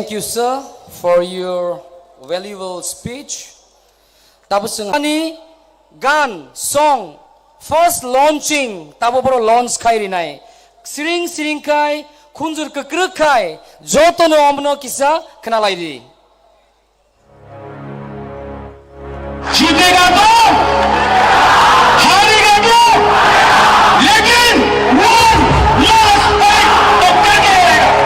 Thank you, sir, for your valuable speech. Tapos ani gan song first launching tabo boro launch khai rinai siring kai khunjur kakruk khai jotono amno kisa khnalai ri जीतेगा तो हारेगा तो लेकिन वो last fight तो करके रहेगा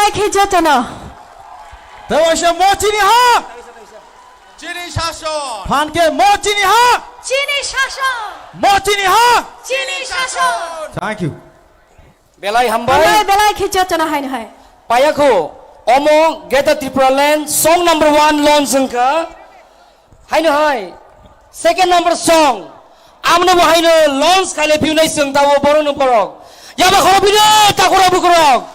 belai khejatana. 대화시 모치니 하 Chini Shashon. 반개 모치니 하 Chini shashan. 모치니 하 Chini shashan. Thank you. Belai hambai. Belai khejatana hai hai. Payako. Omo get the Tripura land. Song number 1 launch sangka. Hai no hai. Second number song. Amno bo hai no launch kale piu nai sung tawo boro no porok. Yaba khoro piu takura bukrok.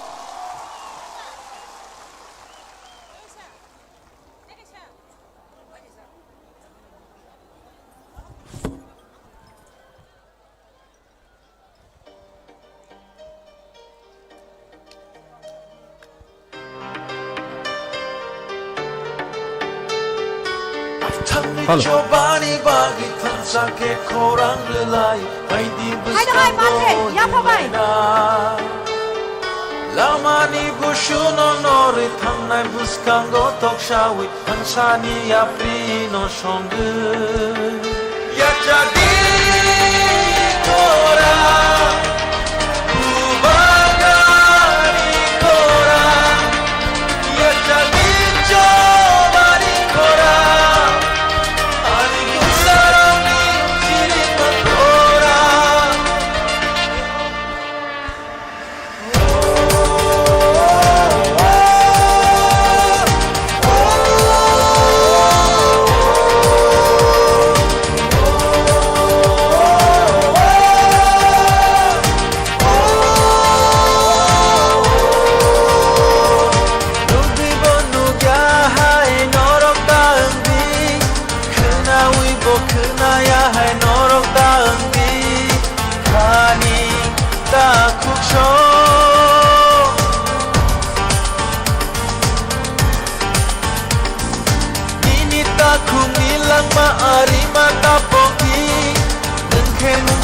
Halo. Jobani bagi tansa ke korang lelai Maidi hai, mate, ya pabai. Lama ni bushuno nori Tangnai buskango tok shawi Tansani ya prino shongu Ya jadi korang Ubagani korang Ya jadi jobani korang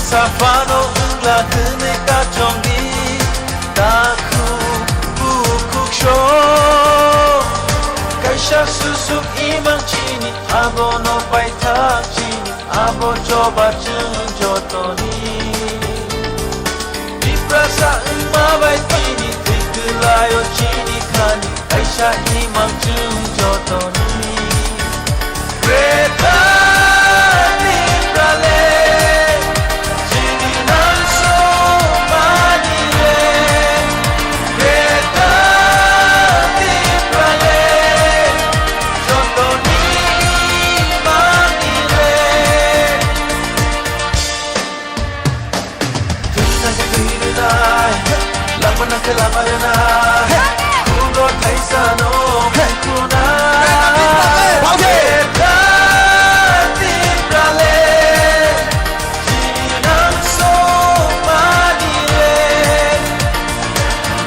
Safano ungla kene kachongi Daku bukuk sho Kaisha susuk imang chini Abo no paitak chini Abo coba jeng jotoni Diprasa umabay tini Tikulayo chini kani Kaisha imang jeng jotoni Greta Niprale Kelamayana, kudo taisano, kuna. Kita tinggalé, jinang somadile.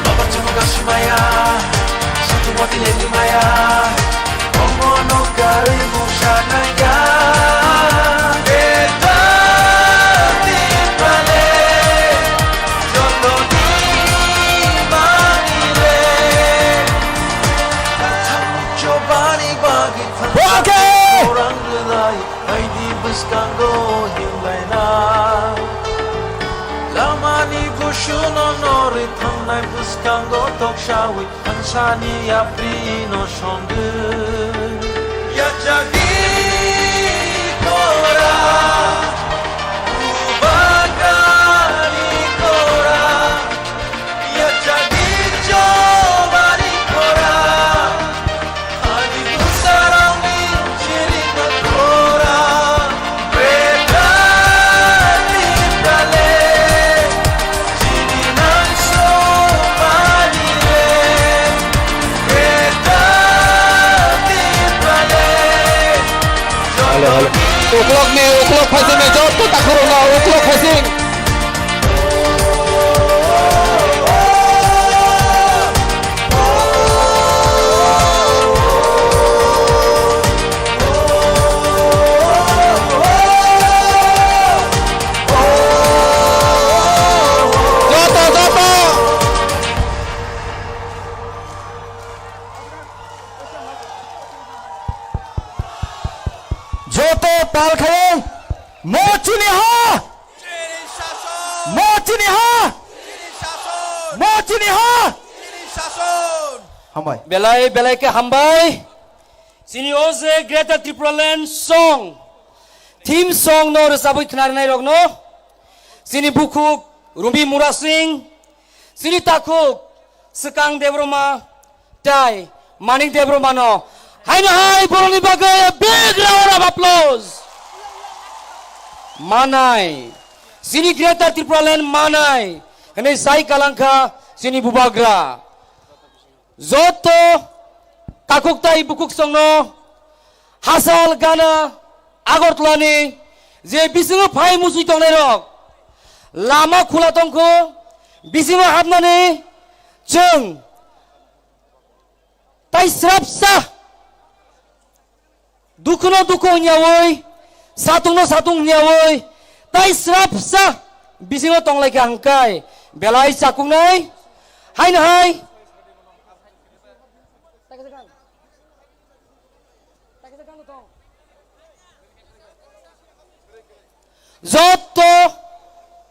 Bapa cuma kasih maya, satu mati lagi maya. Omono kari musanaya. Kita tinggalé, jodoh. Buskango hilaina Lamani bushuno nori Tangnai buskango tok shawi Tansani ya prino shongu Ya jadi kora Ubagani kora Ya jadi jobani kora Hani busarami cerita kora O'clock passing में job तो तक करूँगा o'clock passing जोतो ताल खड़े मोचनी हा मोचनी हा मोचनी हा Hambai. belai ke hambai. Sini oze Greater Tripuran song. Theme song no resabui knar nai rok no. Sini bukuk Rumi Murasing. Sini takuk Sekang Devroma Tai Maning Devroma no. Hai Boroni bagai a big round of applause. Manai. Sini Greater Tripuran Manai. Ini Sai Kalangka sini Bubagra. Zoto takuk tai bukuk songno hasal gana Agartala je bisingo phai musui tongnai rok lama khula tongko bisingo habnani जों tai srapsa dukuno duku nyawoi satungno satung nyawoi tai srapsa bisingo tonglai ka hangkai belai sakungnai hai Zoto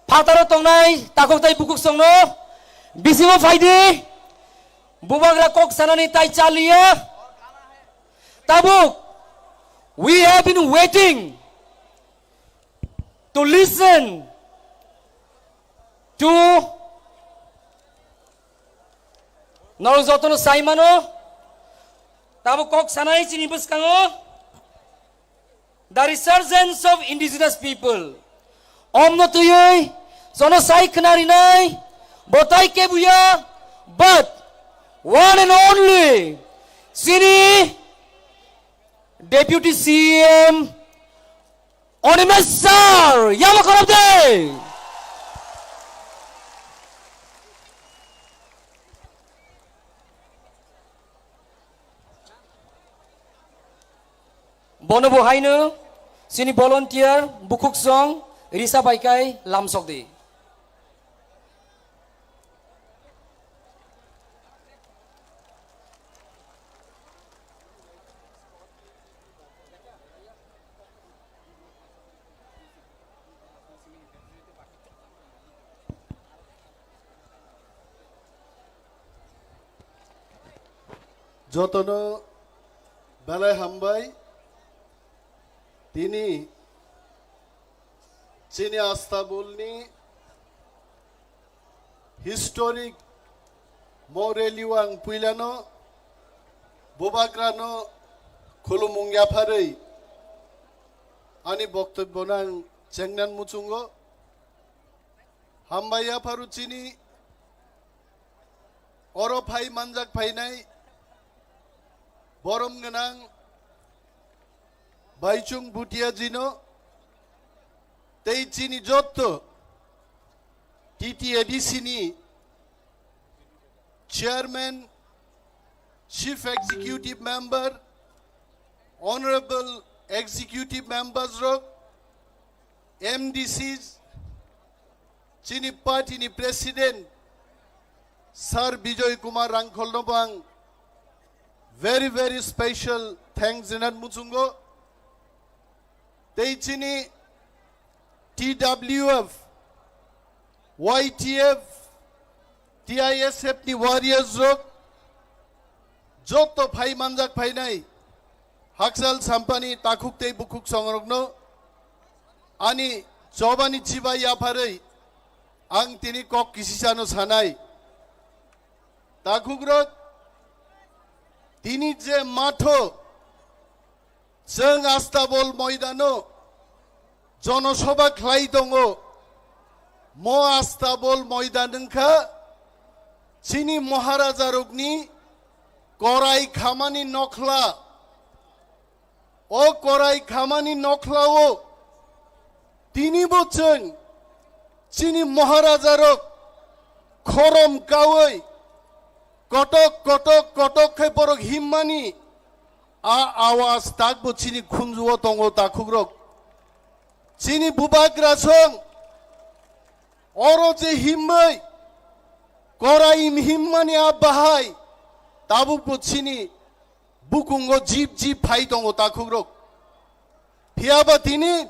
Pataro tongnai takok tai bukuk songno bisingo faide bubagra kok sanani tai chalia tabuk we have been waiting to listen to Norozotono Saimano tabuk kok sanai chini buskango the resurgence of indigenous people. Omno tuyoi, sono sai knarinai, botai kebuya, but one and only, Sini Deputy CM Onimesar Yamakarabde. Bonobo haino sini volunteer bukuk song risa baikai lamsok di Jotono Balai Hambai Tini Chini Astabolni Historic Moreliwang Puilano Bobagrano Kulumungya Pare Ani Boktobonang Chengnan Muchungo Hambaya Paruchini Oro Pai Manjak Painai Borom Ganang Baichung Bhutia Jino Teichini Jotto Titi Edisini Chairman Chief Executive Member Honorable Executive Members Rok MDCs Chini Party ni President Sir Bijoy Kumar Rangkholnobang very special thanks Zenan Muchungo Teichini TWF, YTF, TISF ni warriors rok, Joto Pai Manjak Pai Nai, Haksal Sampani Takuk Te Bukuk Songrogno, Ani Jobani Chiba Yapare, Ang Tini Kok Kisisano Sanai, Takuk rok, Tini Je Mato, Seng Astabol Moidano, জনসভা খাইদঙ্গো মো আস্তাবল ময়দানংখা চিনি মহারাজা রগ্নি করাই খামানি নখলা ও করাই খামানি নখলাও তিনি বলছেন চিনি মহারাজা রগ খরম কাওই কটক কটক কটক খাই পরক হিম্মানি আওয়াজ তাকবো চিনি খুনজুও তঙ্গো তাকুক রগ Sini Bubagra song Oro je himmai Koraim himmani abahai Tabu po sini Bukungo jeep hai tongo takugrok Piaba tini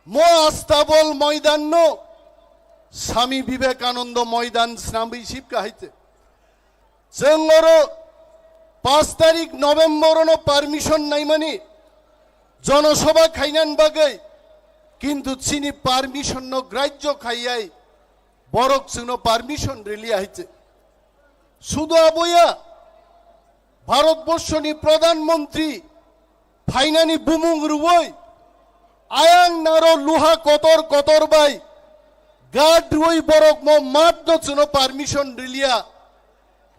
Mo astabol moidan no Sami Vivekananda moidan snambi shipka haite Sengoro 5 তারিখ নভেম্বরনো পারমিশন নাই মানে জনসভা খাইনান বাগে কিন্তু চিনি permission ন গ্রাহ্য খাইয়াই বরক চিনো পারমিশন রেলিয়া হয়েছে শুধু আবইয়া ভারতবর্ষনি প্রধানমন্ত্রী ফাইনানি বুমুং রুবই আয়াং নারো লুহা কতর কতর বাই গাড রুই বরক ম মাত নচুনো পারমিশন রিলিয়া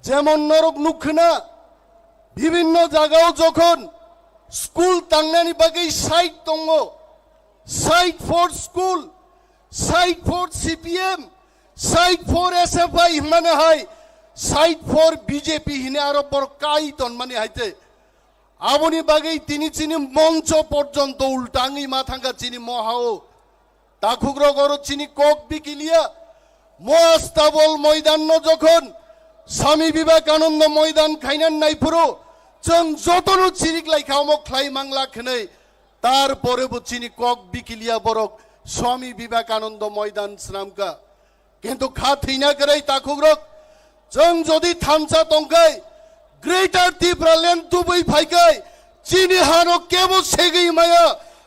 যেমন নরক নুখনা বিভিন্ন জায়গাও যখন স্কুল তাংনানি বাকি সাইট দङ site for school site for CPM site for SFI মানে হয় সাইট ফর বিজেপি হিনে আরো বড় কাইতন মানে হাইতে আবনি বাগেই তিনি চিনি মঞ্চ পর্যন্ত উল্টাঙ্গি মাথাঙ্গা চিনি মহাও তাখুগ্র গর চিনি কক বিকিলিয়া মোয়াস্তাবল ময়দান যখন স্বামী বিবেকানন্দ ময়দান খাইনান নাইপুরো जों যতনো চিনিক লাই খামক খ্লাই মাংলা খেনে তারপরে চিনি কক বিকিলিয়া বরক স্বামী বিবেকানন্দ ময়দান স্নামকা কিন্তু খা থিনা করে তাখুগ্র जों যদি থামসা তংকাই গ্রেটার ত্রিপুরাল্যান্ড দুবই ফাইকাই চিনি হানো কেবল সেগৈ মায়া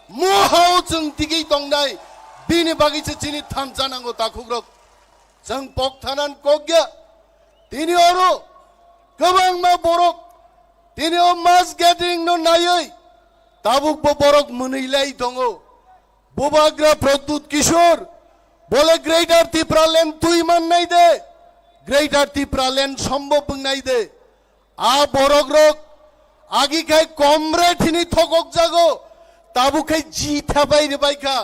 মহাও जों দিগै তংনাই बिनि बागैसो चिनि थामसा नांगौ ताखुग्र जों पक थानान कग्या दिनै अरो गोबां मा बरक दिनै मास गेटिं नो नायै ताबुक बरक मोनैलाय दङ बोबाग्रा प्रद्युत किशोर बोले ग्रेटार ত্রিপুরাল্যান্ড তুই মান নাই দে ग्रेटार ত্রিপুরাল্যান্ড সম্ভব নাই দে आ बरक रक आगि खाय कमरेड हिनि थकक जागो ताबुखाय जी थाबाय रे बायखा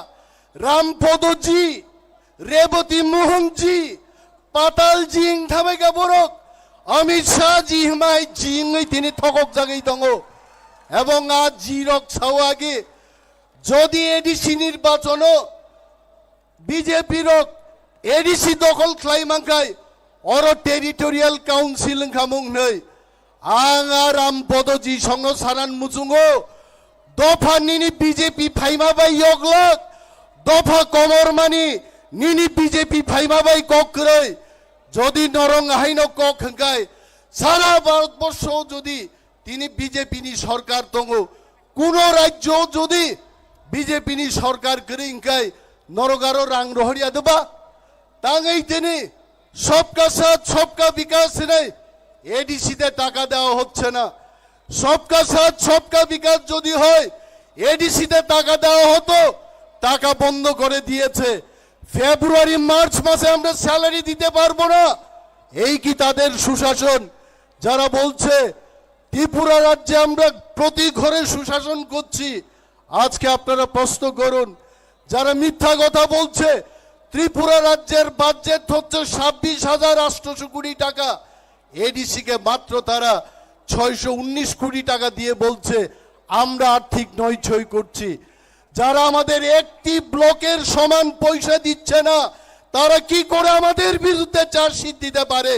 रामपद जी रेवती मोहन जी पाताल जी थाबायगा बरक अमित शाह जी हिमाय जी তিনি थकक जागै दङ এবং आ জিরক ছাও আগে যদি এডিসি নির্বাচন বিজেপি রক এডিসি দখল খাইমাংখাই অর টেরিটোরিয়াল কাউন্সিল খামুং नै आं रामपद जी संग सारान मुचुंगो दफा निनी बीजेपी फाइमा बाय यगलक दफा कमर मानी निनी बीजेपी फाइमा बाय कक्रै যদি নরং আইন কক হংকাই সারা ভারতবর্ষ যদি তিনি বিজেপি নি সরকার দङ কোন রাজ্য যদি বিজেপি নি সরকার করিংকাই নরগারো রাং রহরিয়া দেবা তাঙ্গै তিনি সবকা সাথ সবকা বিকাশ নাই এডিসিতে টাকা দেওয়া হচ্ছে না সবকা সাথ সবকা বিকাশ যদি হয় এডিসিতে টাকা দেওয়া হতো টাকা বন্ধ করে দিয়েছে ফেব্রুয়ারি মার্চ মাসে আমরা স্যালারি দিতে পারবো না এই কি তাদের সুশাসন যারা বলছে ত্রিপুরা রাজ্যে আমরা প্রতি ঘরে সুশাসন করছি আজকে আপনারা প্রশ্ন করুন যারা মিথ্যা কথা বলছে ত্রিপুরা রাজ্যের বাজেট হচ্ছে 26,800 কোটি টাকা এডিসি কে মাত্র তারা 619 কোটি টাকা দিয়ে বলছে আমরা আর্থিক নয়ছয় করছি যারা আমাদের একটি ব্লকের সমান পয়সা দিচ্ছে না তারা কি করে আমাদের বিরুদ্ধে চার্জশিট দিতে পারে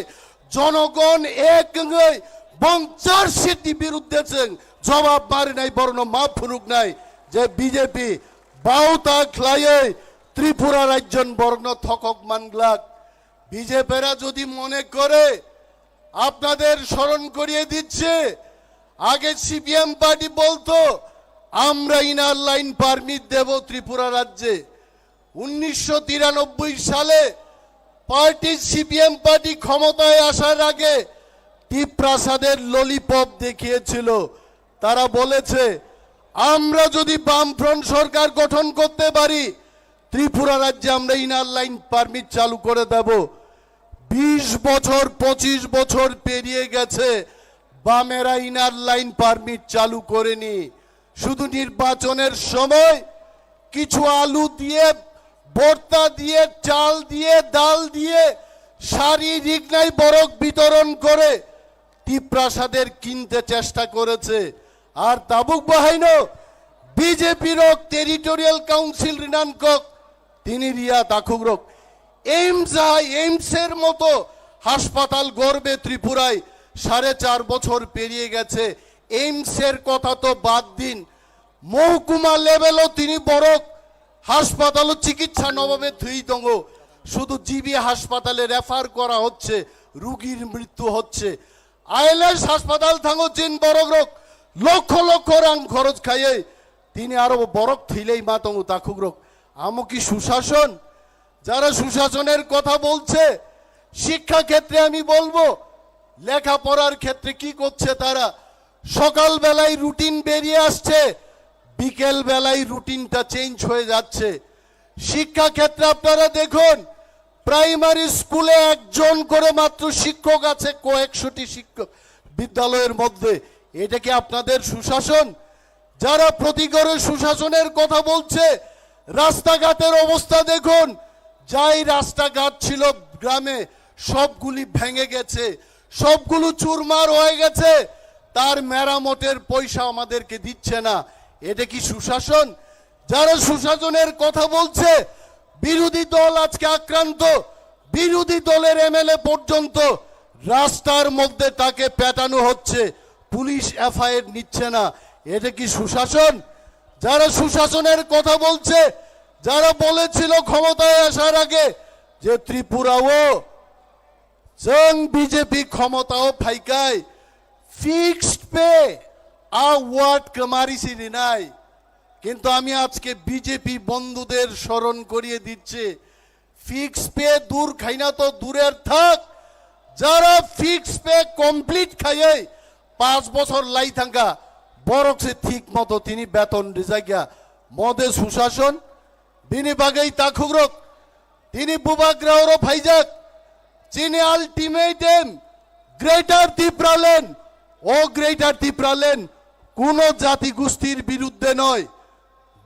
জনগণ এক বং চার্জশিট বিরুদ্ধে জবাব মারে নাই বরণ মাপ ফুরুক নাই যে বিজেপি বাউতা খ্লায়ে ত্রিপুরা রাজ্যন বর্ণ থকক মানগ্লাক বিজেপিরা যদি মনে করে আপনাদের স্মরণ করিয়ে দিচ্ছে আগে সিপিএম পার্টি বলতো আমরা ইনার লাইন পারমিট দেব ত্রিপুরা রাজ্যে 1993 সালে পার্টি সিপিএম পার্টি ক্ষমতায় আসার আগে টিপ্রাসাদের ললিপপ দেখিয়েছিল তারা বলেছে আমরা যদি বামফ্রন্ট সরকার গঠন করতে পারি ত্রিপুরা রাজ্যে আমরা ইনার লাইন পারমিট চালু করে দেব 20 বছর 25 বছর পেরিয়ে গেছে বামেরা ইনার লাইন পারমিট চালু করেনি শুধু নির্বাচনের সময় কিছু আলু দিয়ে ভর্তা দিয়ে চাল দিয়ে ডাল দিয়ে শারীরিক নাই বরক বিতরণ করে টিপ্রাসাদের কিনতে চেষ্টা করেছে আর তাবুক বাহাইনো বিজেপির টেরিটোরিয়াল কাউন্সিল রিনানকক তিনি রিয়া তাকুগ্রক এইমসের মতো হাসপাতাল গড়বে ত্রিপুরায় 4.5 বছর পেরিয়ে গেছে এইমসের কথা তো বাদ দিন মহকুমা লেভেলও তিনি বরক হাসপাতাল চিকিৎসা নবাবে থুই দङ শুধু জিবি হাসপাতালে রেফার করা হচ্ছে রোগীর মৃত্যু হচ্ছে আইলেস হাসপাতাল থাঙ্গো চিন বরক রক লক্ষ লক্ষ রাং খরচ খাইয়ে তিনি আরো বরক থইলেই মা তঙ্গু তাকুক রক আমো কি সুশাসন? যারা সুশাসনের কথা বলছে শিক্ষা ক্ষেত্রে আমি বলবো লেখাপড়ার ক্ষেত্রে কি করছে তারা? সকাল বেলায় রুটিন বেরিয়ে আসছে, বিকেল বেলায় রুটিনটা চেঞ্জ হয়ে যাচ্ছে। শিক্ষা ক্ষেত্রে আপনারা দেখুন প্রাইমারি স্কুলে একজন করে মাত্র শিক্ষক আছে কয়েকশোটি শিক্ষক বিদ্যালয়ের মধ্যে। এটা কি আপনাদের সুশাসন? যারা প্রতিগড়ে সুশাসনের কথা বলছে রাস্তাঘাটের অবস্থা দেখুন, যাই রাস্তাঘাট ছিল গ্রামে সবগুলি ভেঙে গেছে, সবগুলো চুরমার হয়ে গেছে, তার মেরামতের পয়সা আমাদেরকে দিচ্ছে না। এটা কি সুশাসন? যারা সুশাসনের কথা বলছে বিরোধী দল আজকে আক্রান্ত, বিরোধী দলের এমএলএ পর্যন্ত রাস্তার মধ্যে তাকে পেটানো হচ্ছে, পুলিশ এফআইআর নিচ্ছে না। এটা কি সুশাসন? যারা সুশাসনের কথা বলছে, যারা বলেছিল ক্ষমতায় আসার আগে যে ত্রিপুরাও जों বিজেপি ক্ষমতাও ফাইকাই ফিক্সড পে ওয়ার্ড কমারিসি নাই, কিন্তু আমি আজকে বিজেপি বন্ধুদের স্মরণ করিয়ে দিচ্ছি ফিক্স পে দূর খাইনা তো দূরের থাক, যারা ফিক্স পে কমপ্লিট খাইয়ে 5 বছর লাই থাকা বরকসে ঠিক মতো তিনি বেতন রিজাইগা মদে সুশাসন বিনি বাগেই তাকুগ্রক তিনি বুবাগ্রাওরও ফাইজাক যিনি আলটিমেটাম গ্রেটার ত্রিপুরাল্যান্ড ও গ্রেটার ত্রিপুরাল্যান্ড কোন জাতি গোষ্ঠীর বিরুদ্ধে নয়,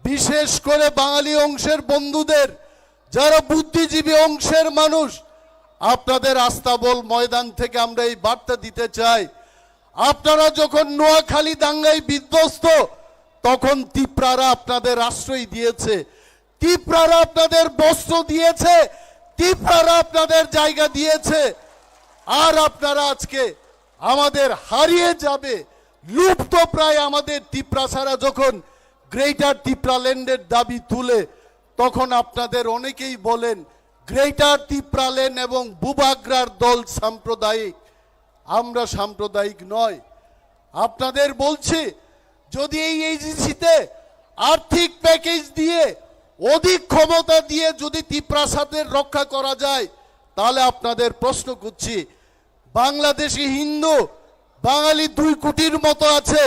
বিশেষ করে বাঙালি অংশের বন্ধুদের যারা বুদ্ধিজীবী অংশের মানুষ আপনাদের আস্তাবল ময়দান থেকে আমরা এই বার্তা দিতে চাই। আপনারা যখন নোয়াখালী দাঙ্গায় বিধ্বস্ত তখন ত্রিপুরারা আপনাদের আশ্রয় দিয়েছে, ত্রিপুরারা আপনাদের বস্ত্র দিয়েছে, ত্রিপুরারা আপনাদের জায়গা দিয়েছে, আর আপনারা আজকে আমাদের হারিয়ে যাবে লুপ্ত প্রায় আমাদের ত্রিপুরা ছাড়া যখন গ্রেটার ত্রিপুরাল্যান্ডের দাবি তুলে তখন আপনাদের অনেকেই বলেন গ্রেটার ত্রিপুরাল্যান্ড এবং বুবাগ্রার দল সাম্প্রদায়িক। আমরা সাম্প্রদায়িক নয়। আপনাদের বলছি যদি এই এজেন্সিতে আর্থিক প্যাকেজ দিয়ে অধিক ক্ষমতা দিয়ে যদি ত্রিপ্রাসাদের রক্ষা করা যায় তাহলে আপনাদের প্রশ্ন করছি বাংলাদেশি হিন্দু বাঙালি 2 কোটির মতো আছে,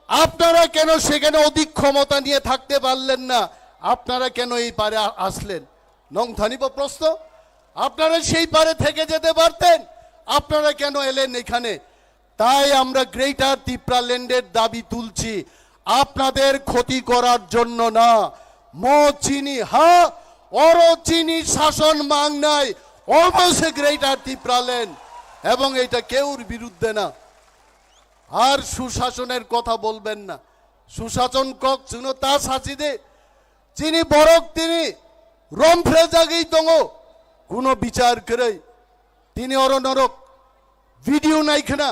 আপনারা কেন সেখানে অধিক ক্ষমতা নিয়ে থাকতে পারলেন না? আপনারা কেন এই পারে আসলেন? নং থানিব প্রশ্ন, আপনারা সেই পারে থেকে যেতে পারতেন, আপনারা কেন এলেন এখানে? তাই আমরা গ্রেটার ত্রিপুরাল্যান্ডের দাবি তুলছি আপনাদের ক্ষতি করার জন্য না। মো চিনি হা অর চিনি শাসন মাং নাই অবশ্যই গ্রেটার ত্রিপুরাল্যান্ড, এবং এটা কেউর বিরুদ্ধে না। আর সুশাসনের কথা বলবেন না, সুশাসন কক চুনো তা সাচি দে চিনি বরক তিনি রমফ্রে জাগেই দङ কোনো বিচার করে তিনি অর নরক ভিডিও নাইখানা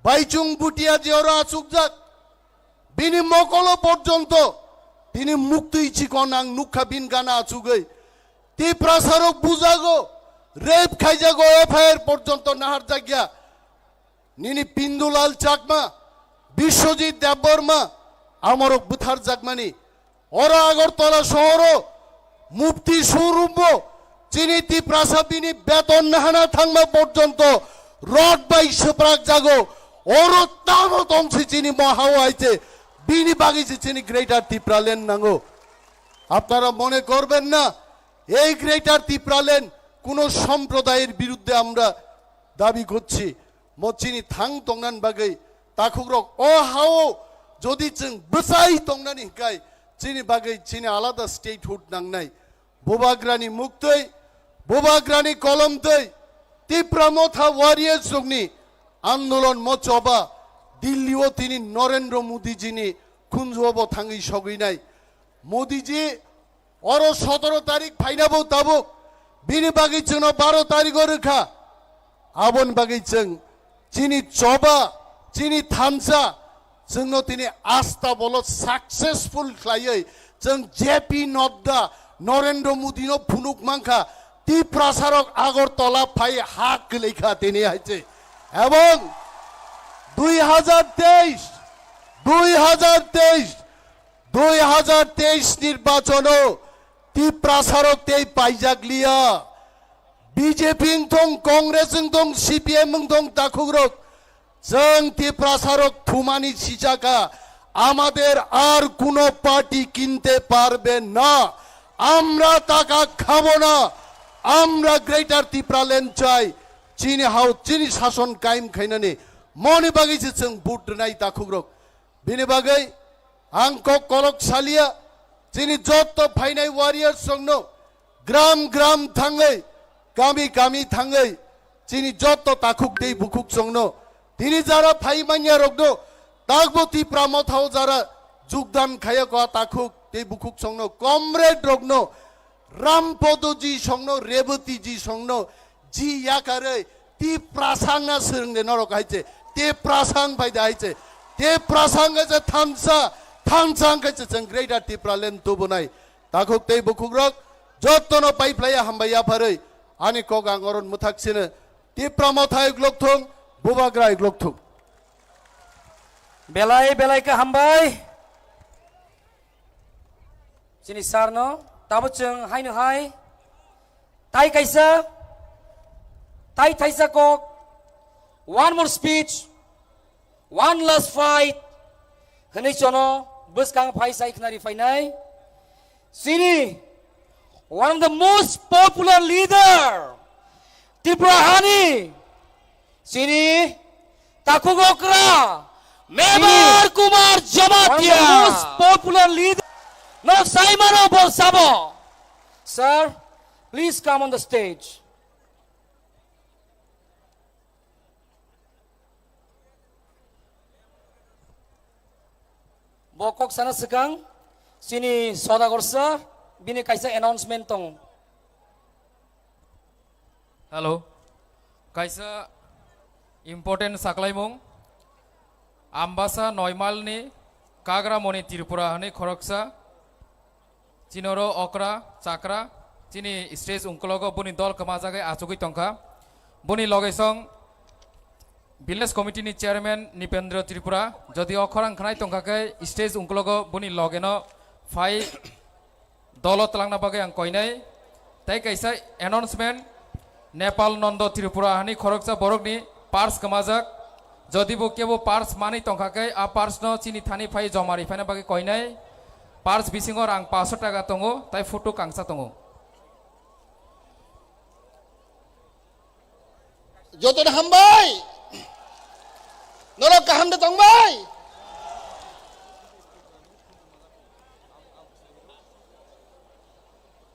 বাইচুং বুটিয়া যে ওরা আচুক যাক বিনি মকল পর্যন্ত তিনি মুক্তি চিকন আং নুখা বিন গানা আচুগৈ তি প্রাসারক বুঝাগো রেপ খাইজাগো এফআইআর পর্যন্ত নাহার জাগিয়া নিনি পিন্দুলাল চাকমা বিশ্বজিৎ দেববর্মা আমরক বুথার জাগমানি ওরা আগরতলা শহর মুফতি সৌরভ চিনি তি প্রাসা বিনি বেতন নাহানা থাকমা পর্যন্ত রড বাই সেপ্রাক জাগো ওর তামত অংশে চিনি মহাও আইছে বিনি বাগিছে চিনি গ্রেটার ত্রিপুরাল্যান্ড নাঙ্গো। আপনারা মনে করবেন না এই গ্রেটার ত্রিপুরাল্যান্ড কোন সম্প্রদায়ের বিরুদ্ধে আমরা দাবি করছি। মচিনি থাং তংনান বাগৈ তাকুগ্রক ও হাও যদি जों বসাই তংনানি হিকাই চিনি বাগৈ চিনি আলাদা স্টেটহুড নাংনাই বুবাগ্রানি মুক্তই বুবাগ্রানি কলমতৈ ত্রিপুরা মথা ওয়ারিয়ার্স জগনি আন্দোলন মচবা দিল্লিও তিনি নরেন্দ্র মোদীজিনি খুঞ্জব থাঙ্গি সগৈ মোদীজি অর 17 তারিখ ফাইনাবো তাবো বিনি বাগৈ जों 12 তারিখ রেখা আবন বাগৈ जों চিনি চবা চিনি থানসা जोंनो তিনি আস্থা বলো সাকসেসফুল খাইयै जों জেপি নড্ডা নরেন্দ্র মোদীনো ফুনুক মাংখা ত্রিপ্রাসারক আগরতলা ফাই হাক লেখা তিনি আইছে এবং 2023 নির্বাচনও তি প্রাসারক তেই পাইজাগলিয়া বিজেপি থং কংগ্রেস থং সিপিএম থং তাকুগ্রক जों তি প্রাসারক থুমানি সিচাকা আমাদের আর কোনো পার্টি কিনতে পারবে না আমরা টাকা খাবো না আমরা গ্রেটার ত্রিপুরাল্যান্ড চাই চিনি শাসন কায়েম খাইনানি মনে বাগैसो जों बुट नाय दाखुग्रक बिनि बागै आं कलक सालिया चिनि जत फाइनाय वारियर्स संनो ग्राम ग्राम थाङै गामि गामि थाङै चिनि जत दाखुक दै बुकुक संनो दिनै जारा फाइमानिया रगनो दागबती प्रामथाव जारा जुगदान खायको दाखुक दै बुकुक संनो कमरेड रगनो रामपदजी संनो रेवतीजी संनो जी याकारै ती प्रासांना सोलोंनो नरक हायचे ते प्रासां बायदि हायचे ते प्रासांगै थानसांगै जों ग्रेटार त्रिपुराल्যান্ড तुबुनाय दाखुक दै बुकुग्रक जत्तनो पाइप्लाया हामबाया फारै आनि कगांगरन मुथाक्सिनो त्रिप्रामथाय ग्लकथुं बुबाग्राय ग्लकथुं बेलाय के हामबाय चिनि सारनो ताबो जों हायनो हाय ताइ काइसा ताइ थाइसा कक one more speech one last fight hनै चनो बसकां फाइसाय खनारि फाइनाय सिनि one of the most popular leader Tripura Hani sini Takugokra Mebar Kumar Jamatia most popular leader no Saimano Bolsabo sir please come on the stage Bokok sana sekang sini Saudagar sir bini kaisa announcement tong Hello kaisa important saklaimung ambasa noimal ni kagra moni Tripura hani khoroksa cinoro okra chakra chini stage unkologo buni dol kamajagai achugui tongka buni logesong village committee ni chairman Nipendra Tripura jodi okhorang khanai tongkakai stage unkologo buni logeno phai dolo talangna bagai ang koinai tai kaisa announcement Nepal Nondo Tripura hani khoroksa borokni pars kamajak jodi bo kebo pars mani tongkakai a pars no chini thani phai jomari phana bagai koinai pars bisingor ang 500 taka tongo tai photo kangsa tongo joton hambai norok kahamde tongbai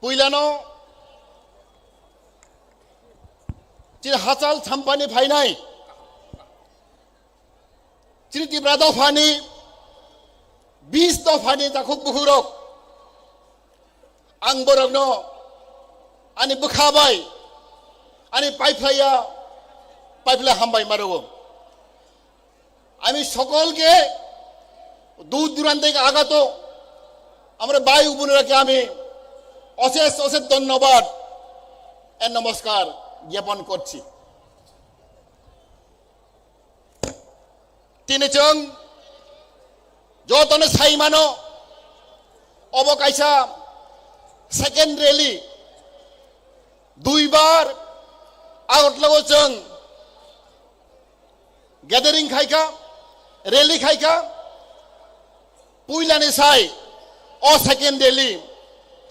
puilano चिर हाचाल छाम्पानी फाइनाय चिर तिब्रा दफानी 20 दफानी दाखुक बुहुरक आं बरगनो आनि बुखाबाय आनि पाइपलाय हामबाय मारगो आमी सकलके दूर दूराন্ত থেকে আগত আমরা ভাই বোনেরাকে আমি অশেষ অশেষ ধন্যবাদ ও নমস্কার জ্ঞাপন করছি তিনি চং যতনে সাইমানো অবকাইসা সেকেন্ড রেলি দুইবার আগতলাগো চং গ্যাদারিং খাইকা রেলি খাইকা পুইলানি সাই ও সেকেন্ড রেলি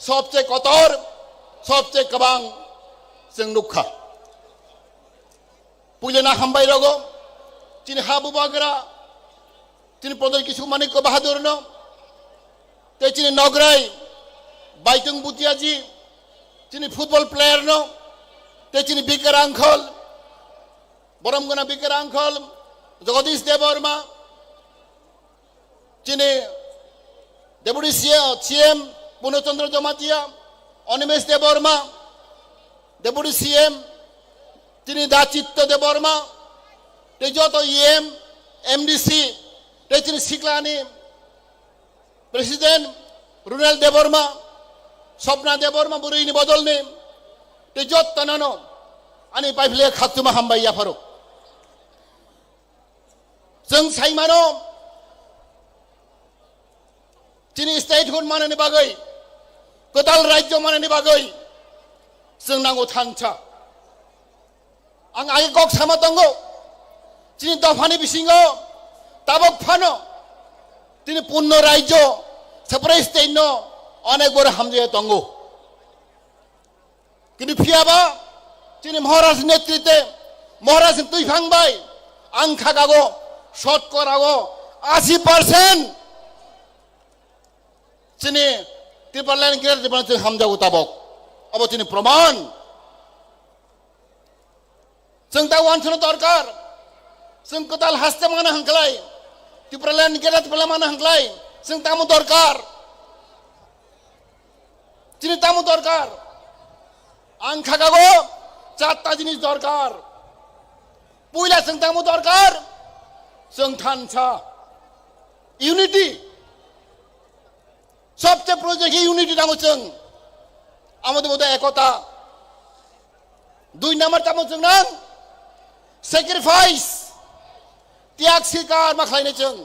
সবচেয়ে কতর সবচেয়ে কবাং जों नुखा पुइलेना हामबाय रगो चिनि हाबु बागरा चिनि प्रदर किसु मानिक बाहादुर न ते चिनि नगराय बाइटुं बुतिया जी चिनि फुटबल प्लेयर न ते चिनि बिकर आंखल बरमगना बिकर आंखल जगदीश देववर्मा चिनि deputy CM Purnachandra Jamatia Animesh Debbarma deputy CM তিনি দাচিত্য দেববর্মা তে যত ইএম এমডিসি তে তিনি সিকলানি প্রেসিডেন্ট রুনাল দেববর্মা স্বপ্না দেববর্মা বুড়িনি বদলনি তে যত তননো আনি পাইফলে খাতুমা হামবাইয়া ফারো जों साइमानो दिनै स्टेटहुड मानायनि बागै गोदान रायजो मानायनि बागै जों नांगौ थानसा आं आगे गक सामा दङ दिनै दफानि बिसिङाव ताबक फानो दिनै पुण्य रायजो सेपारेट स्टेट अनेक बड़ हामजाया दङ কিন্তু ফিয়াবা তিনি মহারাজ নেতৃত্বে মহারাজ তুইফাংবাই আং খাগাগো শতকরাগো 80% তিনি ত্রিপালান গের জীবন তিনি হামজাগো তাবক অব তিনি প্রমাণ जों दा वानसनो दरकार जों कदाल हास्ते माना हांख्लाय त्रिपालान गेर त्रिपाला माना हांख्लाय जों तामु दरकार তিনি तामु दरकार आं खागागो 4टा जिनिस दरकार पयला जों तामु दरकार जों थानसा इउनिटी सबसे प्रयोजन इउनिटी नांगौ जों আমাদের মধ্যে একতা 2 নাম্বার তামু जों नां सेक्रिफाइस त्याग स्वीकार मा खालायनो जों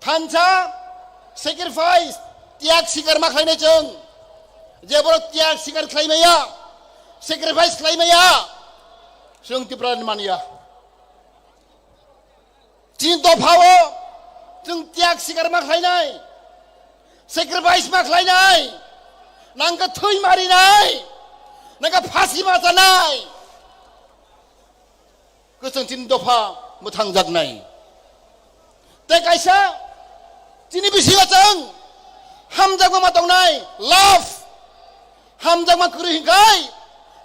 थानसा सेक्रिफाइस त्याग स्वीकार मा खालायनो जों जेबो त्याग स्वीकार खालायनाया सेक्रिफाइस खालायनाया जों तिप्रान मानिया तीन दफाव जों त्याग स्वीकार मा खालायनाय सेक्रिफाइस मा खालायनाय नांगो थै मारिनाय नांगो फासि माजानाय गोसों तीन दफा मोथां जागनाय ते कायसा दिनै बिसिङा जों हामजागमा मा दंनाय लाभ हामजागमा क्रिहिंखाय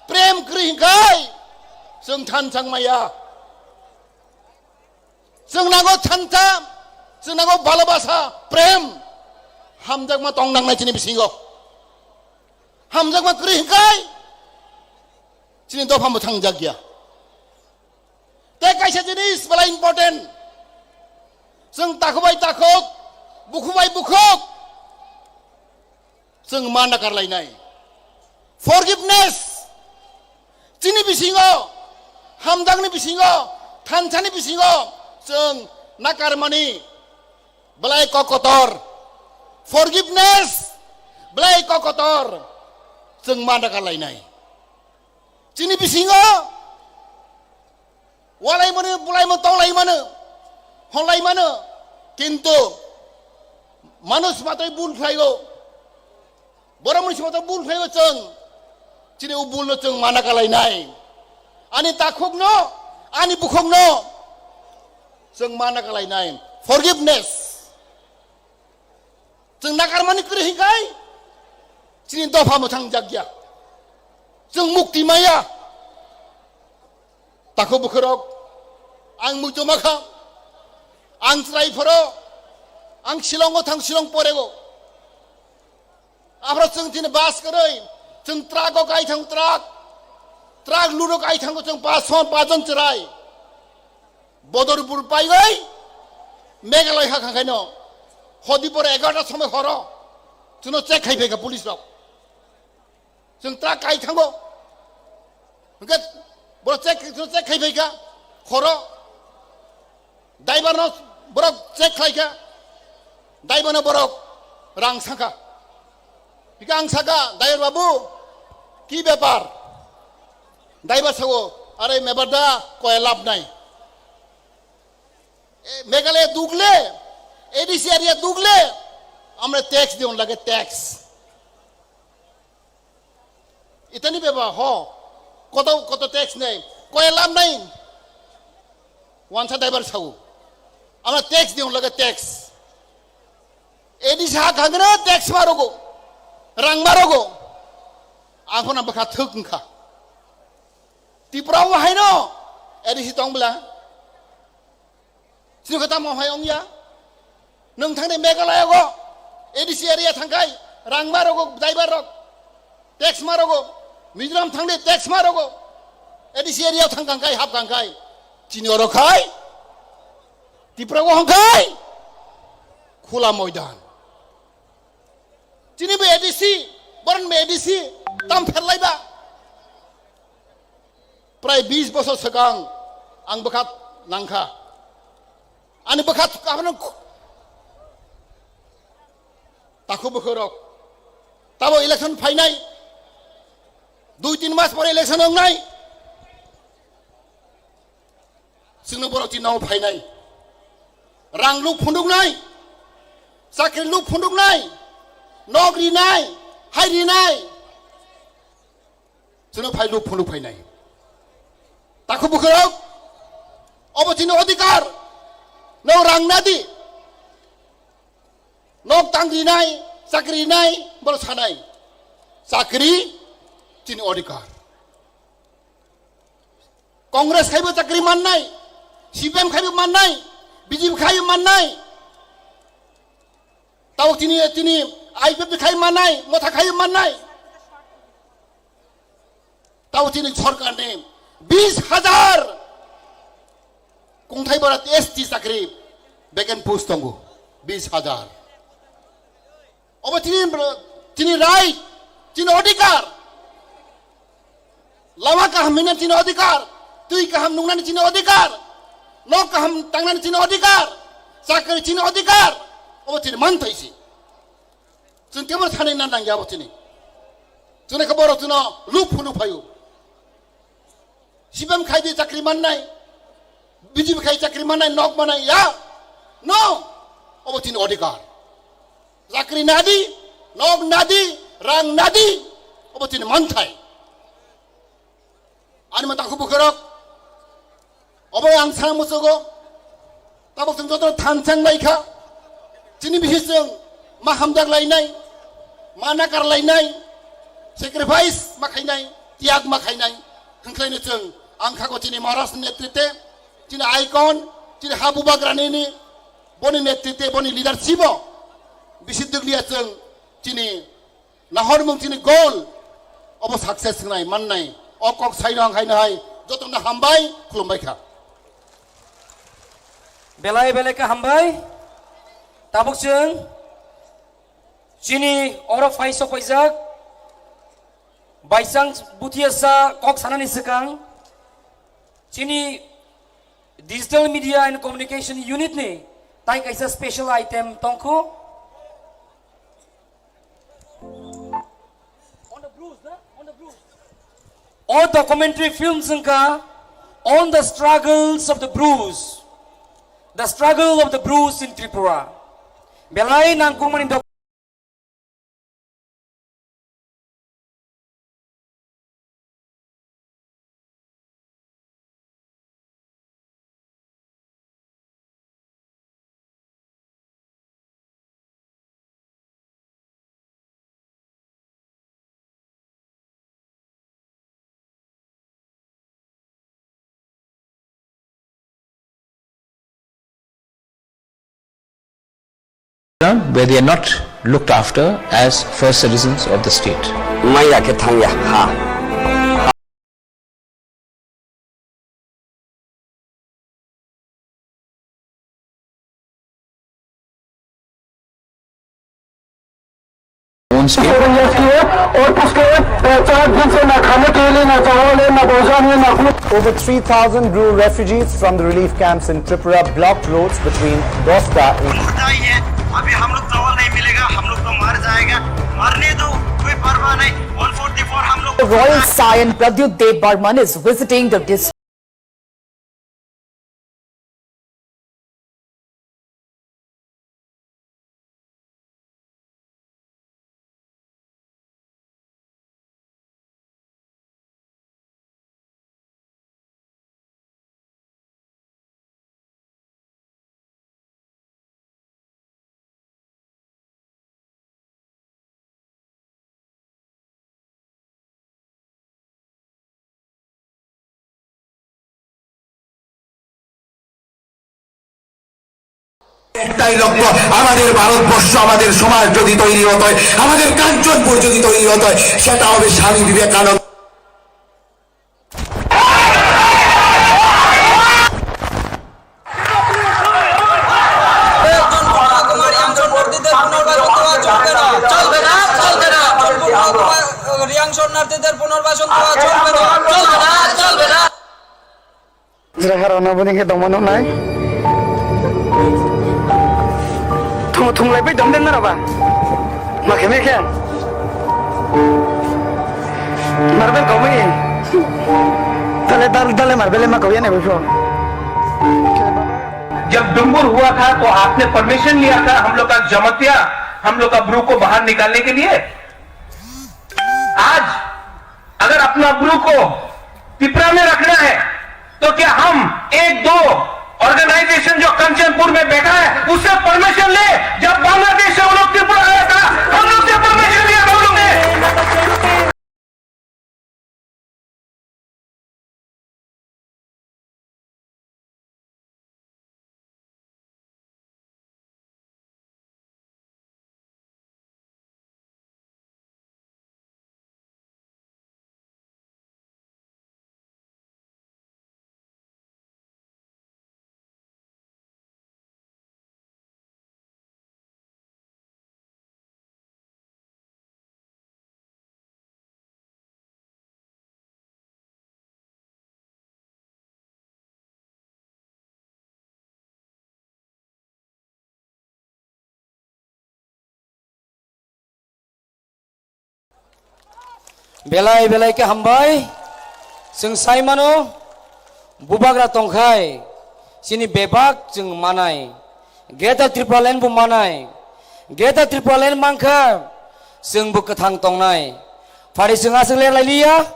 प्रेम क्रिहिंखाय जों थानसांमाया जों नांगौ थानसा जों नांगौ भालोबासा प्रेम हामजागमा दंनांनाय दिनै बिसिङाव हामजागमा क्रिहिंखाय दिनै दफा मोथां जागिया ते कायसा जिनिस बला इम्पर्टेन्ट जों दाखोबाय दाखोक बुखुबाय बुखुक जों मा नागारलायनाय फरगिभनेस दिनै बिसिङाव हामजागनि बिसिङाव थानसानि बिसिङाव जों नागारमानि बलाय ककतर फरगिभनेस बलाय ककतर जों मा नागारलायनाय दिनै बिसिङाव वालाय मानो बुलाय मानो तंलाय मानो हलाय मानो किन्तु मानुस मात्रै बुल फ्लायगौ बर' मानसि मात्रै बुल फ्लायगौ जों दिनै बुलनो जों मा नागारलायनाय आनि दाखुकनो आनि बुखुकनो जों मा नागारलायनाय फरगिभनेस जों नागारमानि क्रिहिंखाय दिनै दफा मोथां जागिया जों मुक्ति माया ताखौ बुखरक आं मुजमाखा आं ट्राइफोरो आं शिलंआव थां शिलं परेगो आफ्रा जों दिनै बास करै जों ट्राकआव गाय थां ट्राक लुरो गाय थांगो जों 5 जन चराय बदरपुर पाइगै मेघालय हाखांखायनो हदिपर 11टा समय हर जोंनो चेक खायफैगा पुलिस राव जों ट्राक गाय थांगो ओंखाय बर चेक खायफैगा हर ड्राइभारनो बरक चेक खायखा ड्राइभारनो बरक रां साखा बिका आं साखा ड्राइभार बाबू কি ব্যাপার ड्राइभार सागो अरे मेबादा कय लाभ নাই मेघालय दुगले एडीसी एरिया दुगले আমরা ট্যাক্স দিও লাগে ট্যাক্স ইতানি বেবা হ কত কত ট্যাক্স নেই কয় লাভ নাই ওয়ানসা ড্রাইভার সাগো আমরা ট্যাক্স দিও লাগে ট্যাক্স एडीसी हा खागना टैक्स मारोगो रां मारोगो आंखौ ना बखा थोकनखा तिप्राव हायनो एडीसी दंब्ला सिनखता मावहाय अंगिया नों थांदे मेघालयागो एडीसी एरिया थांखाय रां मारोगो ड्राइभार रक टैक्स मारोगो मिजोराम थांदे टैक्स मारोगो एडीसी एरिया थांखांखाय हाबखांखाय चिनियरखाय तिप्राव हांखाय खुला मैदान दिनैबो एडीसी बरन एडीसी दाम फेरलायबा प्राय 20 बोसोर सिगां आं बखा nangkha ani bekat kapan taku bekerok tabo election fainai 2-3 mas pore election ongnai singno borok tinau fainai rang luk phunduk nai sakri luk phunduk nai nokri nai hairi nai singno phai luk phunduk fainai taku bekerok obotino odikar no rang nadi nok tangri nai sakri nai bol sanai sakri tini odikar kongres khaibo sakri mannai CPM khaibo mannai BJP khaibo mannai tau tini IPP khaibo mannai motha khaibo mannai tau tini sarkar ne 20,000 kungthai barat ST sakri vacant post tongo 20,000 obo tini right tini odikar lama kaham mina tini odikar tui kaham nungna tini odikar nok kaham tangna tini odikar sakri tini odikar obo tini mantai si tun kemar thane na nang yabo tini tune kaboro tuno lup hunu phayu sibam khai di chakri mannai BJP khai chakri mannai nok manai ya no obo tini odikar Zakri nadi, nok nadi, rang nadi, obo tini mantai. Ani mataku bukerok, obo yang sang musugo, tabok tung jodoh tancang laika, tini bihiseng mahamdak lainai, manakar lainai, sacrifice makainai, tiag makainai, hengklain iteng, angka ko tini maras netrite, tini icon, tini habu bagranini, boni netrite, boni leadership. Bisiduk lihat ceng, cini, nahor mung cini goal, obo sukses nai, man nai, okok sainang hai nai, jotong na hambai, kulumbai ka. belai ka hambai tabuk ceng cini orok faiso paijak baisang butiasa kok sanani sekang cini digital media and communication unit ni tai kaisa special item tongko or documentary films on the struggles of the struggle of the Bruce in Tripura. Belai nangkung manin where they are not looked after as first citizens of the state. Maya ke thangya ha. Own state. Over 3,000 rural refugees from the relief camps in Tripura blocked roads between Dosta and अभी हम लोग चावल नहीं मिलेगा हम लोग तो मर जाएगा मरने दो कोई परवाह नहीं 144 हम लोग Royal Scion Pradyut Dev Barman is visiting the district. একটাই লক্ষ্য আমাদের ভারতবর্ষ আমাদের সমাজ যদি তৈরি হতে হয় আমাদের কাঞ্চনপুর যদি তৈরি হতে হয় সেটা হবে Swami Vivekananda Zrahara bani ke domano nai. Thung lai pai dom den na ba. Ma ke me ke. Marvel ko me. Dale marvel ma ko ya ne befo. जब डुम्बुर हुआ था तो आपने परमिशन लिया था हम लोग का जमतिया हम लोग का ब्रू को बाहर निकालने के लिए। आज अगर अपना ब्रू को पिपरा में रखना है तो क्या हम एक दो ऑर्गेनाइजेशन जो कंचनपुर में बैठा है उससे परमिशन ले? जब बांग्लादेश से वो लोग त्रिपुरा आया था हम लोग से परमिशन लिया हम लोग ने। Belai ke hambai sing sai mano bubagra tongkhai sini bebak jeng manai geta triplen bu manai geta triplen mangkha sing bu kathang tongnai phari singa sing le lailia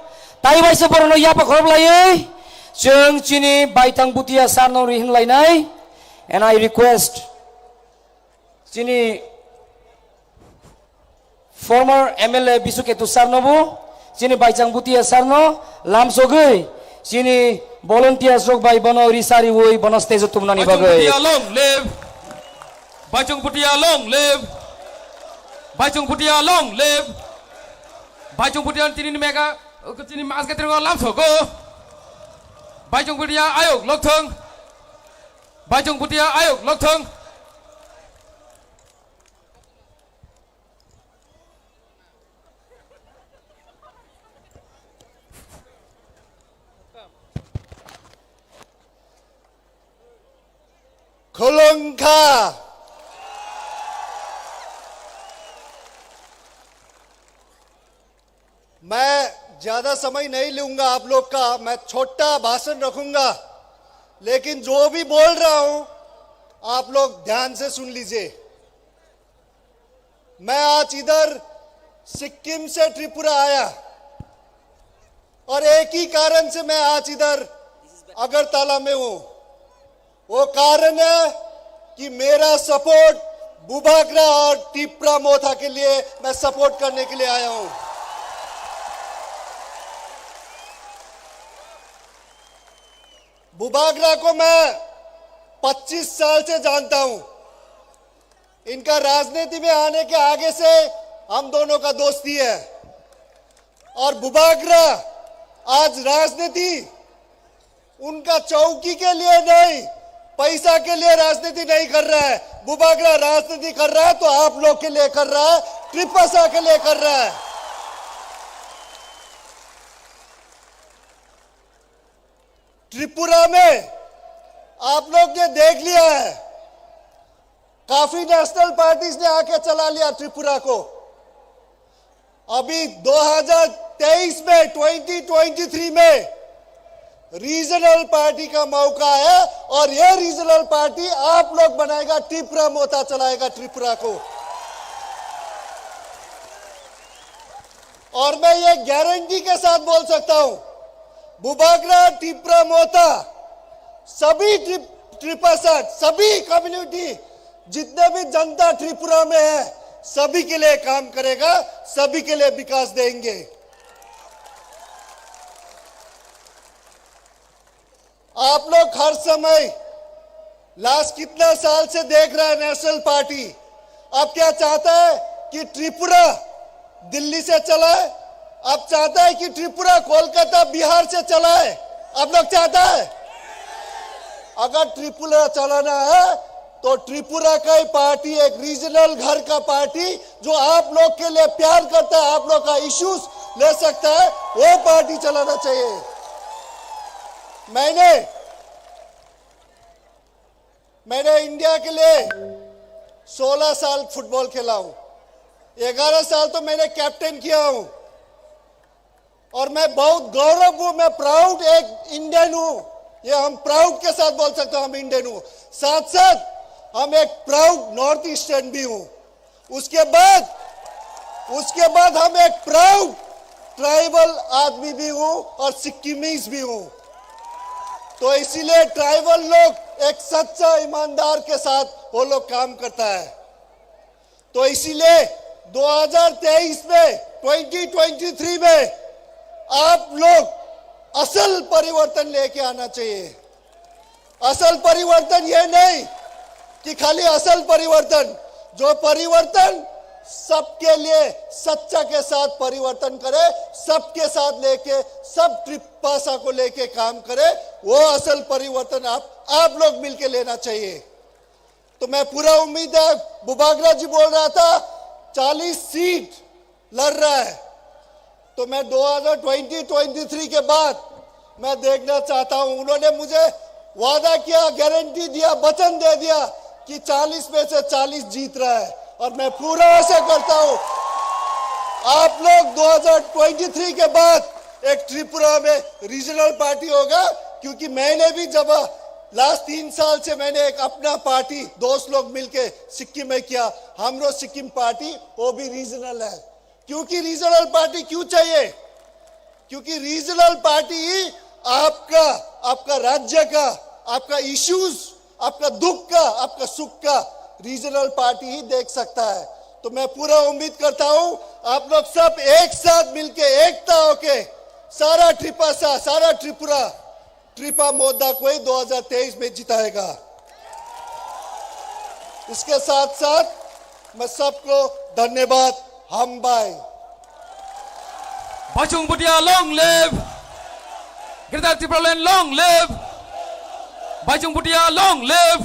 tai bai se borno ya pa khorob lai jeng chini baitang butia sarno rihin lainai and I request chini former MLA Bisuketu Sarnobu sini baicang butia sarno lam sogai sini volunteer sok bai bono risari woi bono stage tumnani bagai long live Bajung Putia long live Bajung Putia long live Bajung Putia tini mega tini mas katri ko lam sogo Bajung Putia ayok lokthong Bajung Putia ayok lokthong खोलंका मैं ज्यादा समय नहीं लूंगा आप लोग का, मैं छोटा भाषण रखूंगा, लेकिन जो भी बोल रहा हूं आप लोग ध्यान से सुन लीजिए। मैं आज इधर सिक्किम से त्रिपुरा आया और एक ही कारण से मैं आज इधर अगरतला में हूं। वो कारण है कि मेरा सपोर्ट बुबाग्रा और टिप्रा मोथा के लिए मैं सपोर्ट करने के लिए आया हूं। बुबाग्रा को मैं 25 साल से जानता हूं। इनका राजनीति में आने के आगे से हम दोनों का दोस्ती है और बुबाग्रा आज राजनीति उनका चौकी के लिए नहीं, पैसा के लिए राजनीति नहीं कर रहा है। बुबाग्रा राजनीति कर रहा है तो आप लोग के लिए कर रहा है, त्रिपसा के लिए कर रहा है। त्रिपुरा में आप लोग ने देख लिया है, काफी नेशनल पार्टीज ने आके चला लिया त्रिपुरा को। अभी 2023 में 2023 में रीजनल पार्टी का मौका है और ये रीजनल पार्टी आप लोग बनाएगा, टिप्रा मोथा चलाएगा त्रिपुरा को। और मैं ये गारंटी के साथ बोल सकता हूं, बुबाग्रा टिप्रा मोथा सभी त्रिपसठ सभी कम्युनिटी जितने भी जनता त्रिपुरा में है सभी के लिए काम करेगा, सभी के लिए विकास देंगे। आप लोग हर समय लास्ट कितना साल से देख रहा है नेशनल पार्टी अब क्या चाहता है कि त्रिपुरा दिल्ली से चलाए, अब चाहता है कि त्रिपुरा कोलकाता बिहार से चलाए। आप लोग चाहता है अगर त्रिपुरा चलाना है तो त्रिपुरा का ही पार्टी, एक रीजनल घर का पार्टी जो आप लोग के लिए प्यार करता है, आप लोग का इश्यूज ले सकता है, वो पार्टी चलाना चाहिए। मैंने मैंने इंडिया के लिए 16 साल फुटबॉल खेला हूं, 11 साल तो मैंने कैप्टन किया हूं और मैं बहुत गौरव हूं, मैं प्राउड एक इंडियन हूं। ये हम प्राउड के साथ बोल सकते हैं हम इंडियन हूं, साथ साथ हम एक प्राउड नॉर्थ ईस्टर्न भी हूं। उसके बाद हम एक प्राउड ट्राइबल आदमी भी हूं और सिक्किमीज भी हूं। तो इसीलिए ट्राइबल लोग एक सच्चा ईमानदार के साथ वो लोग काम करता है। तो इसीलिए 2023 में 2023 में आप लोग असल परिवर्तन लेके आना चाहिए। असल परिवर्तन ये नहीं कि खाली असल परिवर्तन, जो परिवर्तन सबके लिए सच्चा के साथ परिवर्तन करे, सबके साथ लेके सब भाषा को लेके काम करे, वो असल परिवर्तन आप लोग मिलके लेना चाहिए। तो मैं पूरा उम्मीद है, बुबागरा जी बोल रहा था 40 सीट लड़ रहा है, तो मैं 2023 के बाद मैं देखना चाहता हूं। उन्होंने मुझे वादा किया, गारंटी दिया, वचन दे दिया कि 40 में से 40 जीत रहा है और मैं पूरा आशा करता हूं आप लोग 2023 के बाद एक त्रिपुरा में रीजनल पार्टी होगा। क्योंकि मैंने भी जब लास्ट 3 साल से मैंने एक अपना पार्टी दोस्त लोग मिलके सिक्किम में किया, हमरो सिक्किम पार्टी वो भी रीजनल है। क्योंकि रीजनल पार्टी क्यों चाहिए? क्योंकि रीजनल पार्टी ही आपका राज्य का, आपका इश्यूज, आपका दुख का, आपका सुख का रीजनल पार्टी ही देख सकता है। तो मैं पूरा उम्मीद करता हूं आप लोग सब एक साथ मिलके एकता होके सारा त्रिपुरा मोदा को ही 2023 में जिताएगा। इसके साथ साथ मैं सबको धन्यवाद। हम भाई Bachung Bhutia, long live! Greater Triplaland, long live! Bachung Bhutia, long live!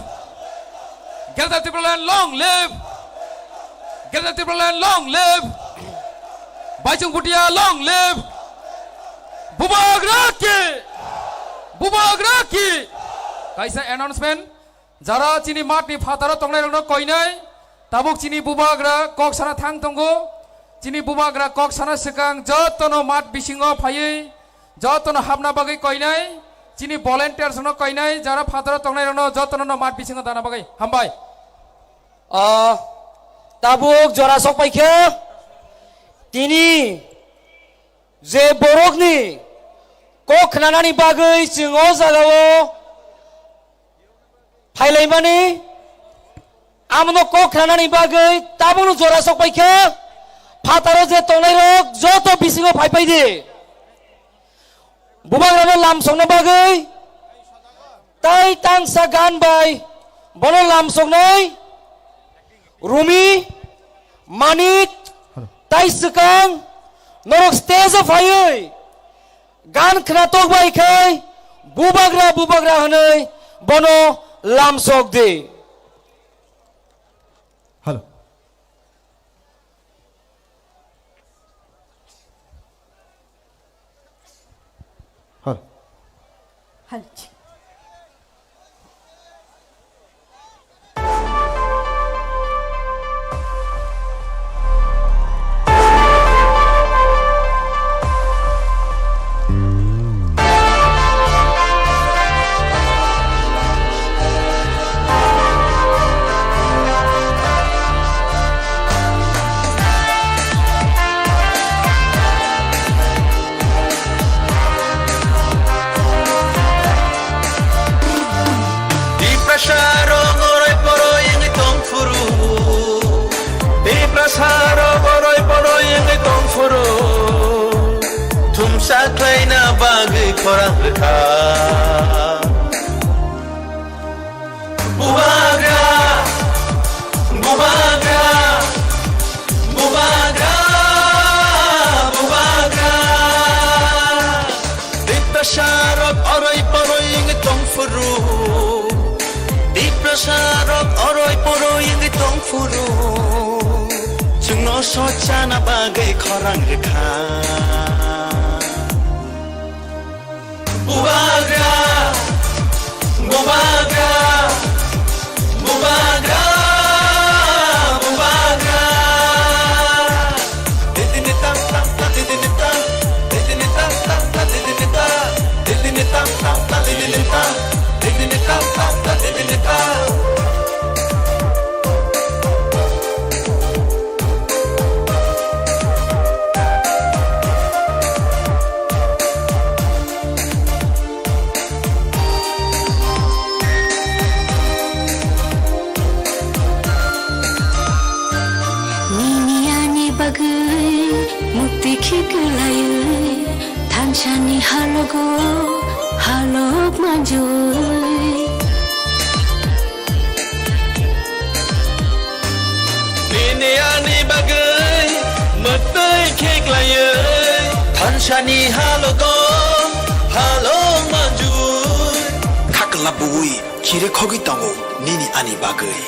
Greater Triplaland, long live! Greater Triplaland, long live! Bachung Bhutia, long live! Bubagra ki! Kaisa announcement? Jara chini matni fatara tongnai rongno koinai tabuk chini bubagra kok sana thang tongo chini bubagra kok sana sekang jotono mat bisingo phai jotono habna bagai koinai chini volunteers no koinai jara fatara tongnai rongno jotono no mat bisingo dana bagai hambai tabuk jora sok paikha tini je borokni kok khnanani bagai jingo jagao फाइलाइमाने आमनो को खानानि बागै ताबुनु जरा sok paikha फातारो जे तंनाय रक जतो बिसिङो फाइपाइदे बुबाग्रानो लामसंनो बागै ताइ तांसा गान bye बनो लामसंनाय रुमि मानिक ताइ सकां नरक स्टेज फायै गान खनातक बायखै बुबाग्रा हनै बनो लामसोक दे। हेलो हेलो हल Saklaina bagi korang reka Bubagra Diprasarok orai poroi ingi tongfuru Diprasarok orai poroi ingi tongfuru Jungno sochana bagi korang reka Bubagra मुक्ति खिकलाय थानसानि हालगो हालग माजुय Nini ani bagai Matai keklaye Tanshani halogo Halong manjur Kakla bui kire khogi tango nini ani bagai.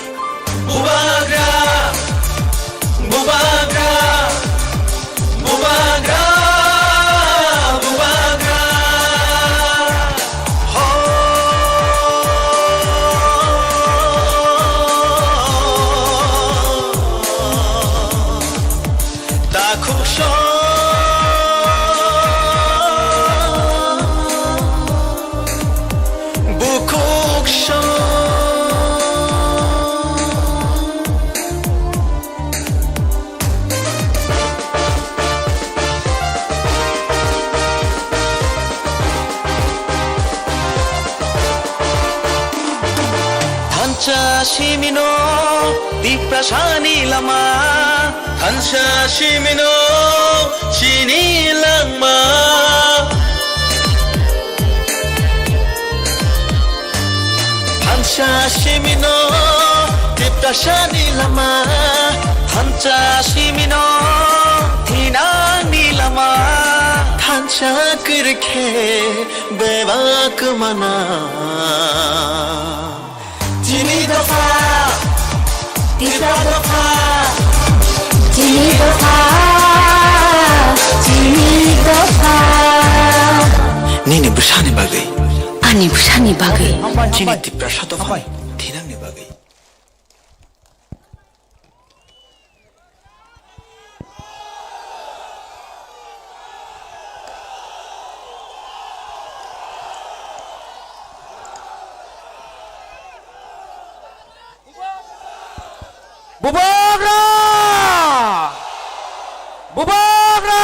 Bubagra Bubagra Bubagra Bubagra Shimino Diprashani lama Hansha Shimino Shini lama Hansha Shimino Diprashani lama Hansha Shimino Tinani lama Hansha kirke Bevak mana Jini dofa, Tisa dofa Jini dofa Jini dofa Nini bersani bagai. Ani busani bagai Jini diprasa dofa tinang ni bagai. Bubagra! Bubagra!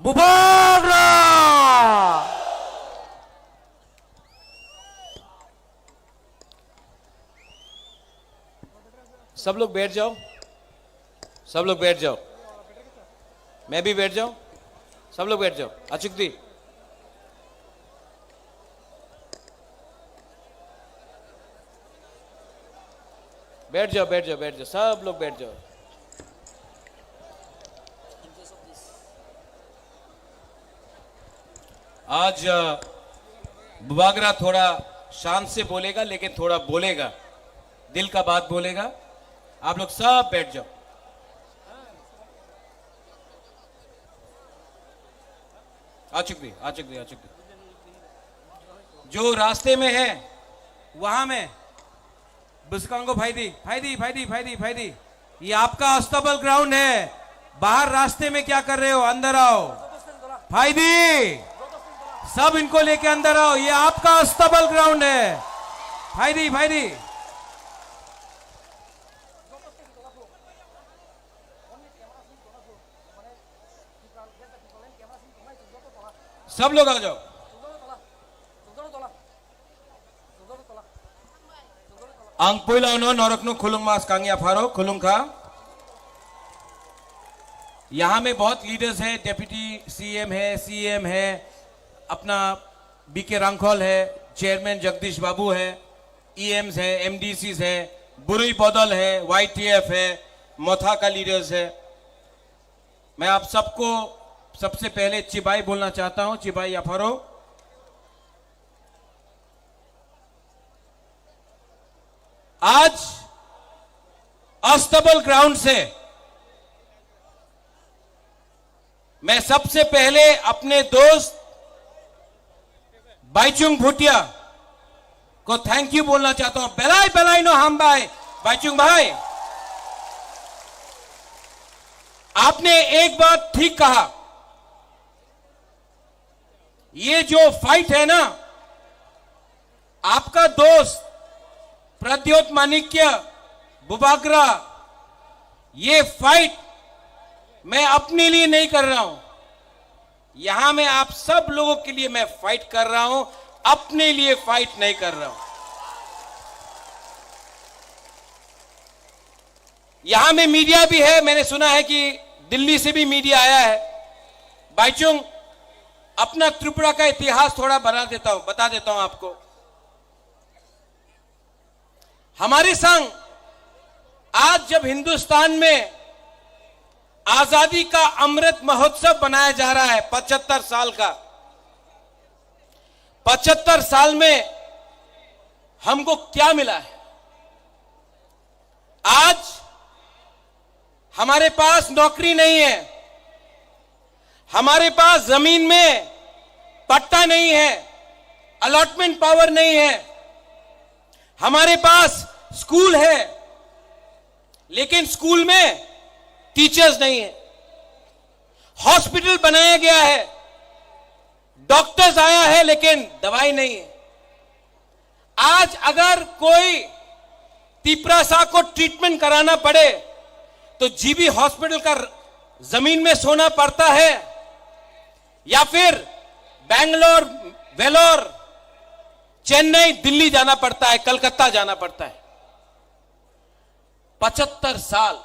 Bubagra! सब लोग बैठ जाओ, सब लोग बैठ जाओ, मैं भी बैठ जाऊं, सब लोग बैठ जाओ। अचुकती बैठ जाओ, बैठ जाओ, बैठ जाओ, सब लोग बैठ जाओ। आज बुबागरा थोड़ा शांत से बोलेगा, लेकिन थोड़ा बोलेगा, दिल का बात बोलेगा। आप लोग सब बैठ जाओ। आ चुकी। जो रास्ते में है वहां में बुस्कांगो फायदी ये आपका अस्तबल ग्राउंड है। बाहर रास्ते में क्या कर रहे हो? अंदर आओ। फायदी सब इनको लेके अंदर आओ, ये आपका अस्तबल ग्राउंड है। फायदी सब लोग आ जाओ। Angpoilano Norakno Khulung Mas Kangya Pharo Khulung Kha। यहां में बहुत लीडर्स हैं, डेप्यूटी सीएम है, सीएम है, अपना बीके रांखोल है, चेयरमैन जगदीश बाबू है, ईएम्स है, एमडीसीज है, बुरुई बदल है, वाईटीएफ है, मोथा का लीडर्स है। मैं आप सबको सबसे पहले चिबाई बोलना चाहता हूं। चिबाई अफरो आज अस्तबल ग्राउंड से मैं सबसे पहले अपने दोस्त बाइचुंग भूटिया को थैंक यू बोलना चाहता हूं। बेलाई नो हम भाई बाइचुंग भाई, आपने एक बात ठीक कहा। ये जो फाइट है ना, आपका दोस्त प्रद्योत माणिक्य बुबागरा, ये फाइट मैं अपने लिए नहीं कर रहा हूं, यहां मैं आप सब लोगों के लिए मैं फाइट कर रहा हूं, अपने लिए फाइट नहीं कर रहा हूं। यहां में मीडिया भी है, मैंने सुना है कि दिल्ली से भी मीडिया आया है। बाईचुंग, अपना त्रिपुरा का इतिहास थोड़ा बता देता हूं आपको। हमारे संग आज जब हिंदुस्तान में आजादी का अमृत महोत्सव बनाया जा रहा है 75 साल का, 75 साल में हमको क्या मिला है? आज हमारे पास नौकरी नहीं है, हमारे पास जमीन में पट्टा नहीं है, अलॉटमेंट पावर नहीं है, हमारे पास स्कूल है लेकिन स्कूल में टीचर्स नहीं है, हॉस्पिटल बनाया गया है, डॉक्टर्स आया है लेकिन दवाई नहीं है। आज अगर कोई तिपरासा को ट्रीटमेंट कराना पड़े तो जीबी हॉस्पिटल का जमीन में सोना पड़ता है या फिर बेंगलोर, वेलोर, चेन्नई, दिल्ली जाना पड़ता है, कलकत्ता जाना पड़ता है। 75 साल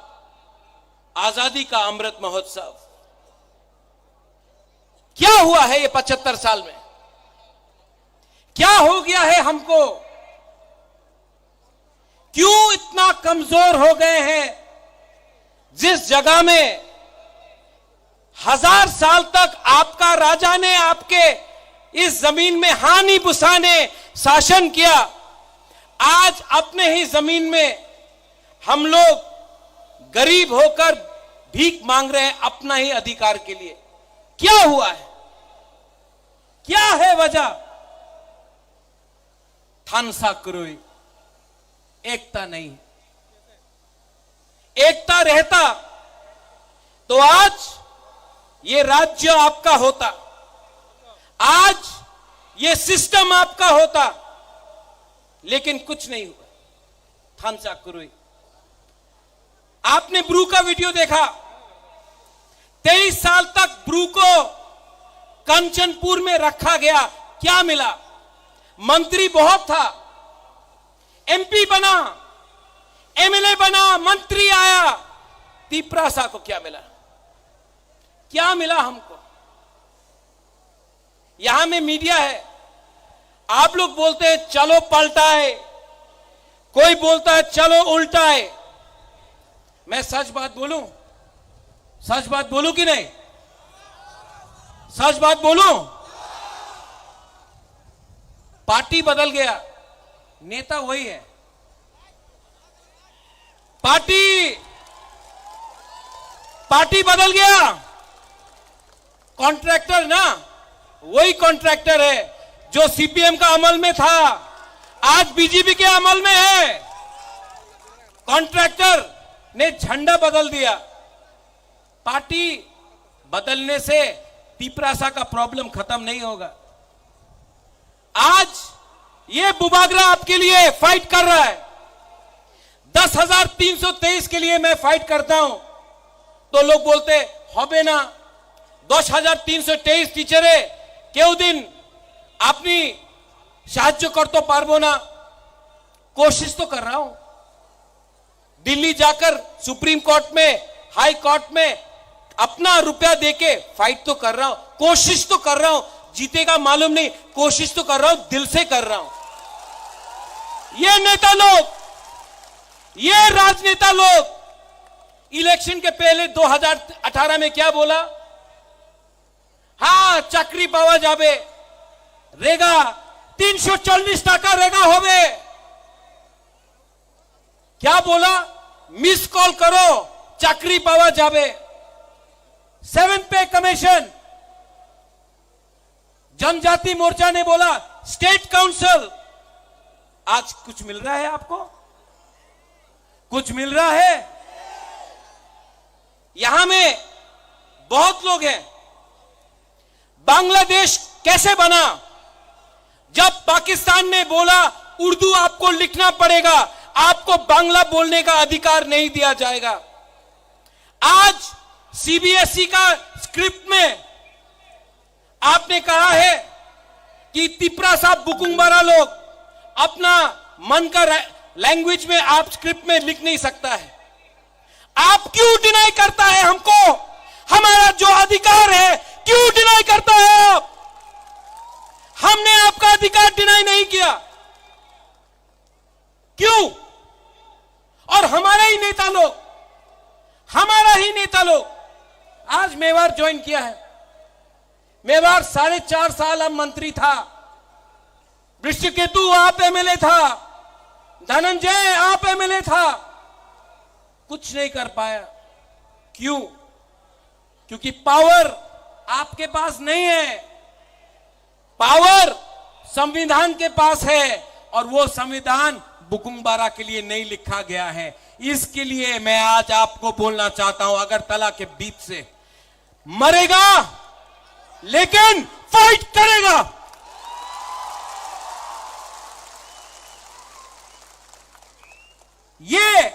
आजादी का अमृत महोत्सव, क्या हुआ है ये 75 साल में? क्या हो गया है हमको? क्यों इतना कमजोर हो गए हैं? जिस जगह में 1000 साल तक आपका राजा ने आपके इस जमीन में हानि बुसा ने शासन किया, आज अपने ही जमीन में हम लोग गरीब होकर भीख मांग रहे हैं अपना ही अधिकार के लिए। क्या हुआ है? क्या है वजह? थानसा कुरुई, एकता नहीं है। एकता रहता तो आज ये राज्य आपका होता, आज ये सिस्टम आपका होता, लेकिन कुछ नहीं हुआ। थानसा कुरुई, आपने ब्रू का वीडियो देखा, 23 साल तक ब्रू को कंचनपुर में रखा गया। क्या मिला? मंत्री बहुत था, एमपी बना, एमएलए बना, मंत्री आया, तिपरासा को क्या मिला? क्या मिला हमको? यहां में मीडिया है, आप लोग बोलते हैं चलो पलटाए, कोई बोलता है चलो उल्टाए। मैं सच बात बोलूं? सच बात बोलूं कि नहीं? सच बात बोलूं? पार्टी बदल गया, नेता वही है। पार्टी बदल गया, कॉन्ट्रैक्टर ना वही कॉन्ट्रैक्टर है जो सीपीएम का अमल में था, आज बीजेपी के अमल में है। कॉन्ट्रैक्टर ने झंडा बदल दिया। पार्टी बदलने से तिपरासा का प्रॉब्लम खत्म नहीं होगा। आज ये बुबागरा आपके लिए फाइट कर रहा है। 10,323 के लिए मैं फाइट करता हूं तो लोग बोलते होबे ना 10,323 टीचरे क्यों दिन अपनी साहाय्य कर तो पारबो ना। कोशिश तो कर रहा हूं, दिल्ली जाकर सुप्रीम कोर्ट में, हाई कोर्ट में अपना रुपया देके फाइट तो कर रहा हूं, कोशिश तो कर रहा हूं। जीतेगा मालूम नहीं, कोशिश तो कर रहा हूं, दिल से कर रहा हूं। ये नेता लोग, ये राजनेता लोग इलेक्शन के पहले 2018 में क्या बोला? हाँ चाकरी पावा जाबे, रेगा 340 टाका रेगा होवे। क्या बोला? मिस कॉल करो, चाकरी पावा जाबे। 7 पे कमीशन। जनजाति मोर्चा ने बोला स्टेट काउंसिल। आज कुछ मिल रहा है आपको? कुछ मिल रहा है? यहां में बहुत लोग हैं। बांग्लादेश कैसे बना? जब पाकिस्तान ने बोला उर्दू आपको लिखना पड़ेगा, आपको बांग्ला बोलने का अधिकार नहीं दिया जाएगा। आज सीबीएसई का स्क्रिप्ट में आपने कहा है कि तिपरासा बुकुंबारा लोग अपना मन का लैंग्वेज में आप स्क्रिप्ट में लिख नहीं सकता है। आप क्यों डिनाई करता है हमको? हमारा जो अधिकार है क्यों डिनाई करता है आप? हमने आपका अधिकार डिनाई नहीं किया, क्यों? और हमारा ही नेता लोग आज मेवाड़ ज्वाइन किया है। मेवाड़ 4.5 साल अब मंत्री था, वृषकेतु आप एमएलए था, धनंजय आप एमएलए था, कुछ नहीं कर पाया। क्यों? क्योंकि पावर आपके पास नहीं है, पावर संविधान के पास है, और वो संविधान बुकुमबारा के लिए नहीं लिखा गया है। इसके लिए मैं आज आपको बोलना चाहता हूं, अगरतला के बीच से मरेगा लेकिन फाइट करेगा। ये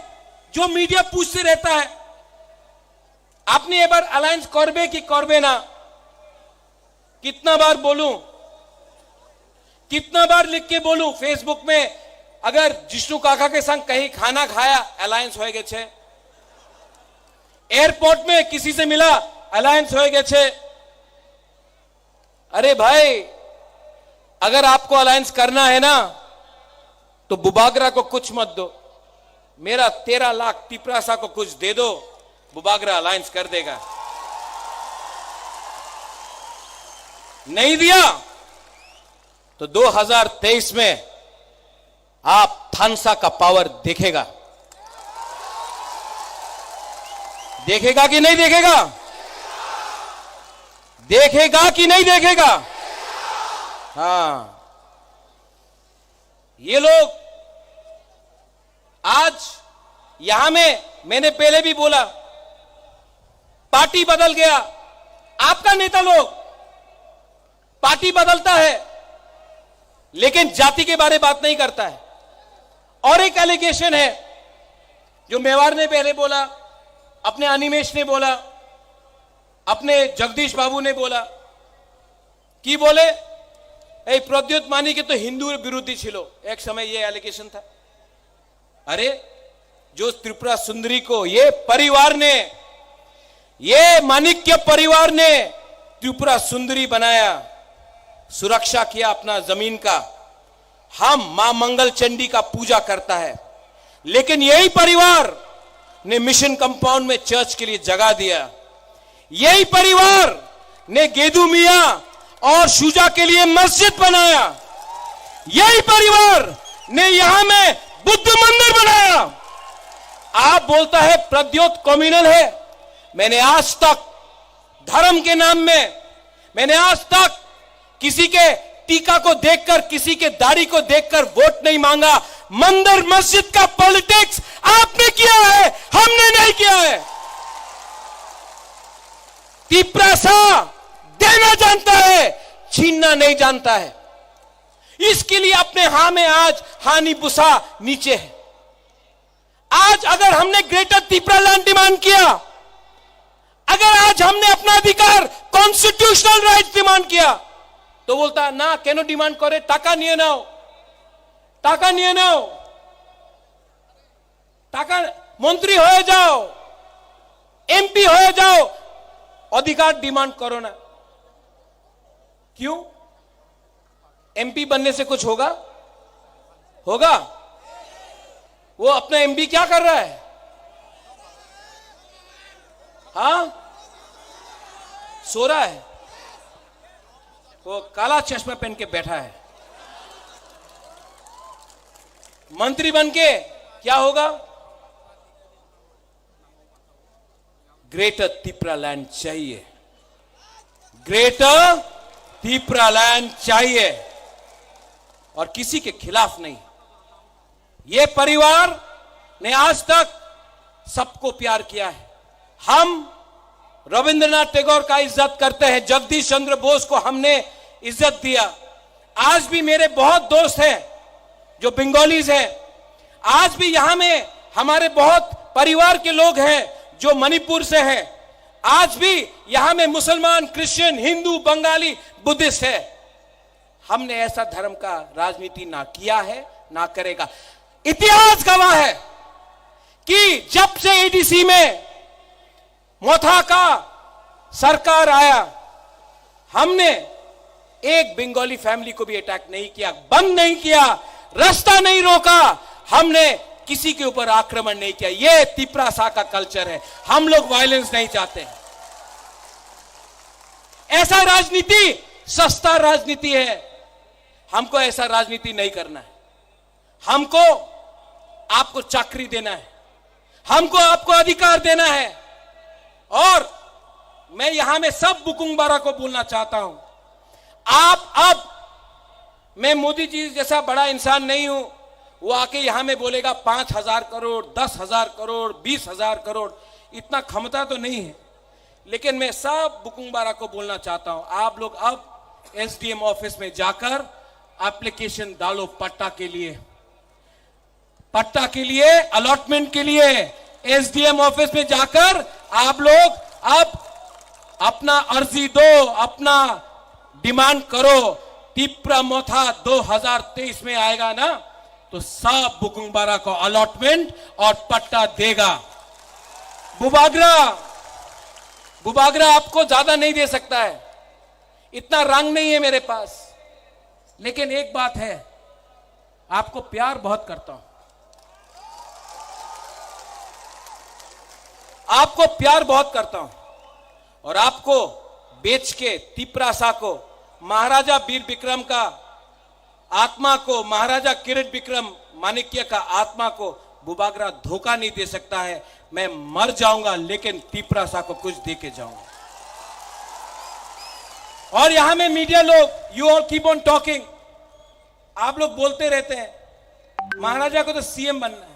जो मीडिया पूछते रहता है, आपने एक बार अलायंस करबे कि करबे ना, कितना बार बोलूं, कितना बार लिख के बोलूं फेसबुक में? अगर जिष्णु काका के संग कहीं खाना खाया, अलायंस हो गए छे। एयरपोर्ट में किसी से मिला, अलायंस हो गए छे। अरे भाई, अगर आपको अलायंस करना है ना, तो बुबागरा को कुछ मत दो, मेरा 13 लाख तिपरासा को कुछ दे दो, बुबागरा अलायंस कर देगा। नहीं दिया तो 2023 में आप थानसा का पावर देखेगा। देखेगा कि नहीं देखेगा? देखेगा कि नहीं देखेगा? हाँ, ये लोग आज यहां में, मैंने पहले भी बोला, पार्टी बदल गया। आपका नेता लोग पार्टी बदलता है लेकिन जाति के बारे में बात नहीं करता है। और एक एलिगेशन है जो मेवाड़ ने पहले बोला, अपने अनिमेश ने बोला, अपने जगदीश बाबू ने बोला, कि बोले प्रद्युत मानी के तो हिंदू विरोधी छिलो, एक समय ये एलिगेशन था। अरे, जो त्रिपुरा सुंदरी को ये परिवार ने, ये माणिक्य परिवार ने त्रिपुरा सुंदरी बनाया, सुरक्षा किया अपना जमीन का। हम मां मंगल चंडी का पूजा करता है, लेकिन यही परिवार ने मिशन कंपाउंड में चर्च के लिए जगह दिया। यही परिवार ने गेदू मियां और शुजा के लिए मस्जिद बनाया। यही परिवार ने यहां में बुद्ध मंदिर बनाया। आप बोलता है प्रद्योत कम्युनल है। मैंने आज तक धर्म के नाम में, मैंने आज तक किसी के टीका को देखकर, किसी के दाढ़ी को देखकर वोट नहीं मांगा। मंदिर मस्जिद का पॉलिटिक्स आपने किया है, हमने नहीं किया है। तिपरासा देना जानता है, छीनना नहीं जानता है। इसके लिए अपने हां में आज हानि बुसा नीचे है। आज अगर हमने ग्रेटर तिपरा लैंड डिमांड किया, अगर आज हमने अपना अधिकार कॉन्स्टिट्यूशनल राइट डिमांड किया, तो बोलता ना केनो डिमांड करे, टाका निये नाओ, टाका निये नाओ, टाका मंत्री हो जाओ, एमपी हो जाओ, अधिकार डिमांड करो ना। क्यों? एमपी बनने से कुछ होगा? होगा? वो अपना एमपी क्या कर रहा है? हाँ, सो रहा है। वो काला चश्मा पहन के बैठा है। मंत्री बन के क्या होगा? ग्रेटर तिपरा लैंड चाहिए, ग्रेटर तिपरा लैंड चाहिए, और किसी के खिलाफ नहीं। ये परिवार ने आज तक सबको प्यार किया है। हम रविंद्रनाथ टैगोर का इज्जत करते हैं, जगदीश चंद्र बोस को हमने इज्जत दिया। आज भी मेरे बहुत दोस्त हैं जो बंगालीज हैं। आज भी यहां में हमारे बहुत परिवार के लोग हैं जो मणिपुर से हैं। आज भी यहां में मुसलमान, क्रिश्चियन, हिंदू, बंगाली, बुद्धिस्ट है। हमने ऐसा धर्म का राजनीति ना किया है, ना करेगा। इतिहास गवाह है कि जब से एडीसी में मोथा का सरकार आया, हमने एक बंगाली फैमिली को भी अटैक नहीं किया, बंद नहीं किया, रास्ता नहीं रोका, हमने किसी के ऊपर आक्रमण नहीं किया। यह तिपरासा का कल्चर है। हम लोग वायलेंस नहीं चाहते हैं। ऐसा राजनीति सस्ता राजनीति है। हमको ऐसा राजनीति नहीं करना है। हमको आपको चाकरी देना है, हमको आपको अधिकार देना है। और मैं यहां में सब बुकुंग बारा को बोलना चाहता हूं, आप अब, मैं मोदी जी जैसा बड़ा इंसान नहीं हूं, वो आके यहां में बोलेगा 5,000 करोड़, 10,000 करोड़, 20,000 करोड़, इतना क्षमता तो नहीं है। लेकिन मैं सब बुकुंग बारा को बोलना चाहता हूं, आप लोग अब एसडीएम ऑफिस में जाकर एप्लीकेशन डालो पट्टा के लिए, पट्टा के लिए, अलॉटमेंट के लिए। एसडीएम ऑफिस में जाकर आप लोग अब अपना अर्जी दो, अपना डिमांड करो। तिपरा मोथा 2023 में आएगा ना, तो सब बुकुंग बारा को अलॉटमेंट और पट्टा देगा। बुबागरा आपको ज्यादा नहीं दे सकता है, इतना रंग नहीं है मेरे पास, लेकिन एक बात है, आपको प्यार बहुत करता हूं, आपको प्यार बहुत करता हूं। और आपको बेच के तिपरासा को, महाराजा वीर विक्रम का आत्मा को, महाराजा किरीट विक्रम माणिक्य का आत्मा को बुबागरा धोखा नहीं दे सकता है। मैं मर जाऊंगा लेकिन तिपरासा को कुछ दे के जाऊंगा। और यहां में मीडिया लोग, you all keep on talking, आप लोग बोलते रहते हैं महाराजा को तो सीएम बनना है,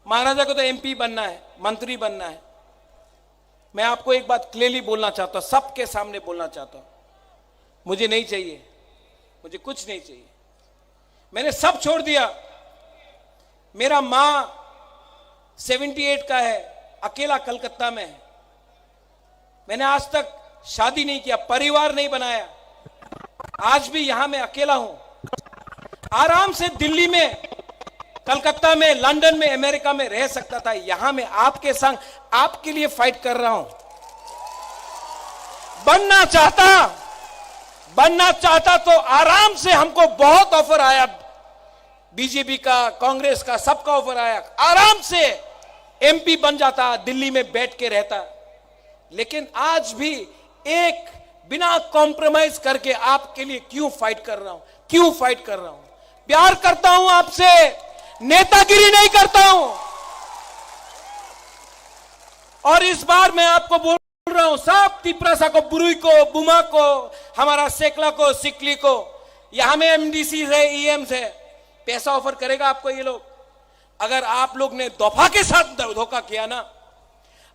महाराजा को तो एमपी बनना है, मंत्री बनना है। मैं आपको एक बात क्लियरली बोलना चाहता हूं, सबके सामने बोलना चाहता हूं, मुझे नहीं चाहिए, मुझे कुछ नहीं चाहिए। मैंने सब छोड़ दिया। मेरा मां 78 का है, अकेला कलकत्ता में है। मैंने आज तक शादी नहीं किया, परिवार नहीं बनाया। आज भी यहां मैं अकेला हूं। आराम से दिल्ली में, कलकत्ता में, लंदन में, अमेरिका में रह सकता था। यहां मैं आपके संग, आपके लिए फाइट कर रहा हूं। बनना चाहता तो आराम से, हमको बहुत ऑफर आया, बीजेपी का, कांग्रेस का, सबका ऑफर आया, आराम से एमपी बन जाता, दिल्ली में बैठ के रहता। लेकिन आज भी एक बिना कॉम्प्रोमाइज करके आपके लिए क्यों फाइट कर रहा हूं, क्यों फाइट कर रहा हूं? प्यार करता हूं आपसे, नेतागिरी नहीं करता हूं। और इस बार मैं आपको बोल रहा हूं, सब तिपरासा को, बुरुई को, बुमा को, हमारा सेकला को, सिकली को, यहां में एमडीसी है, ईएम है, पैसा ऑफर करेगा आपको ये लोग। अगर आप लोग ने दोफा के साथ धोखा किया ना,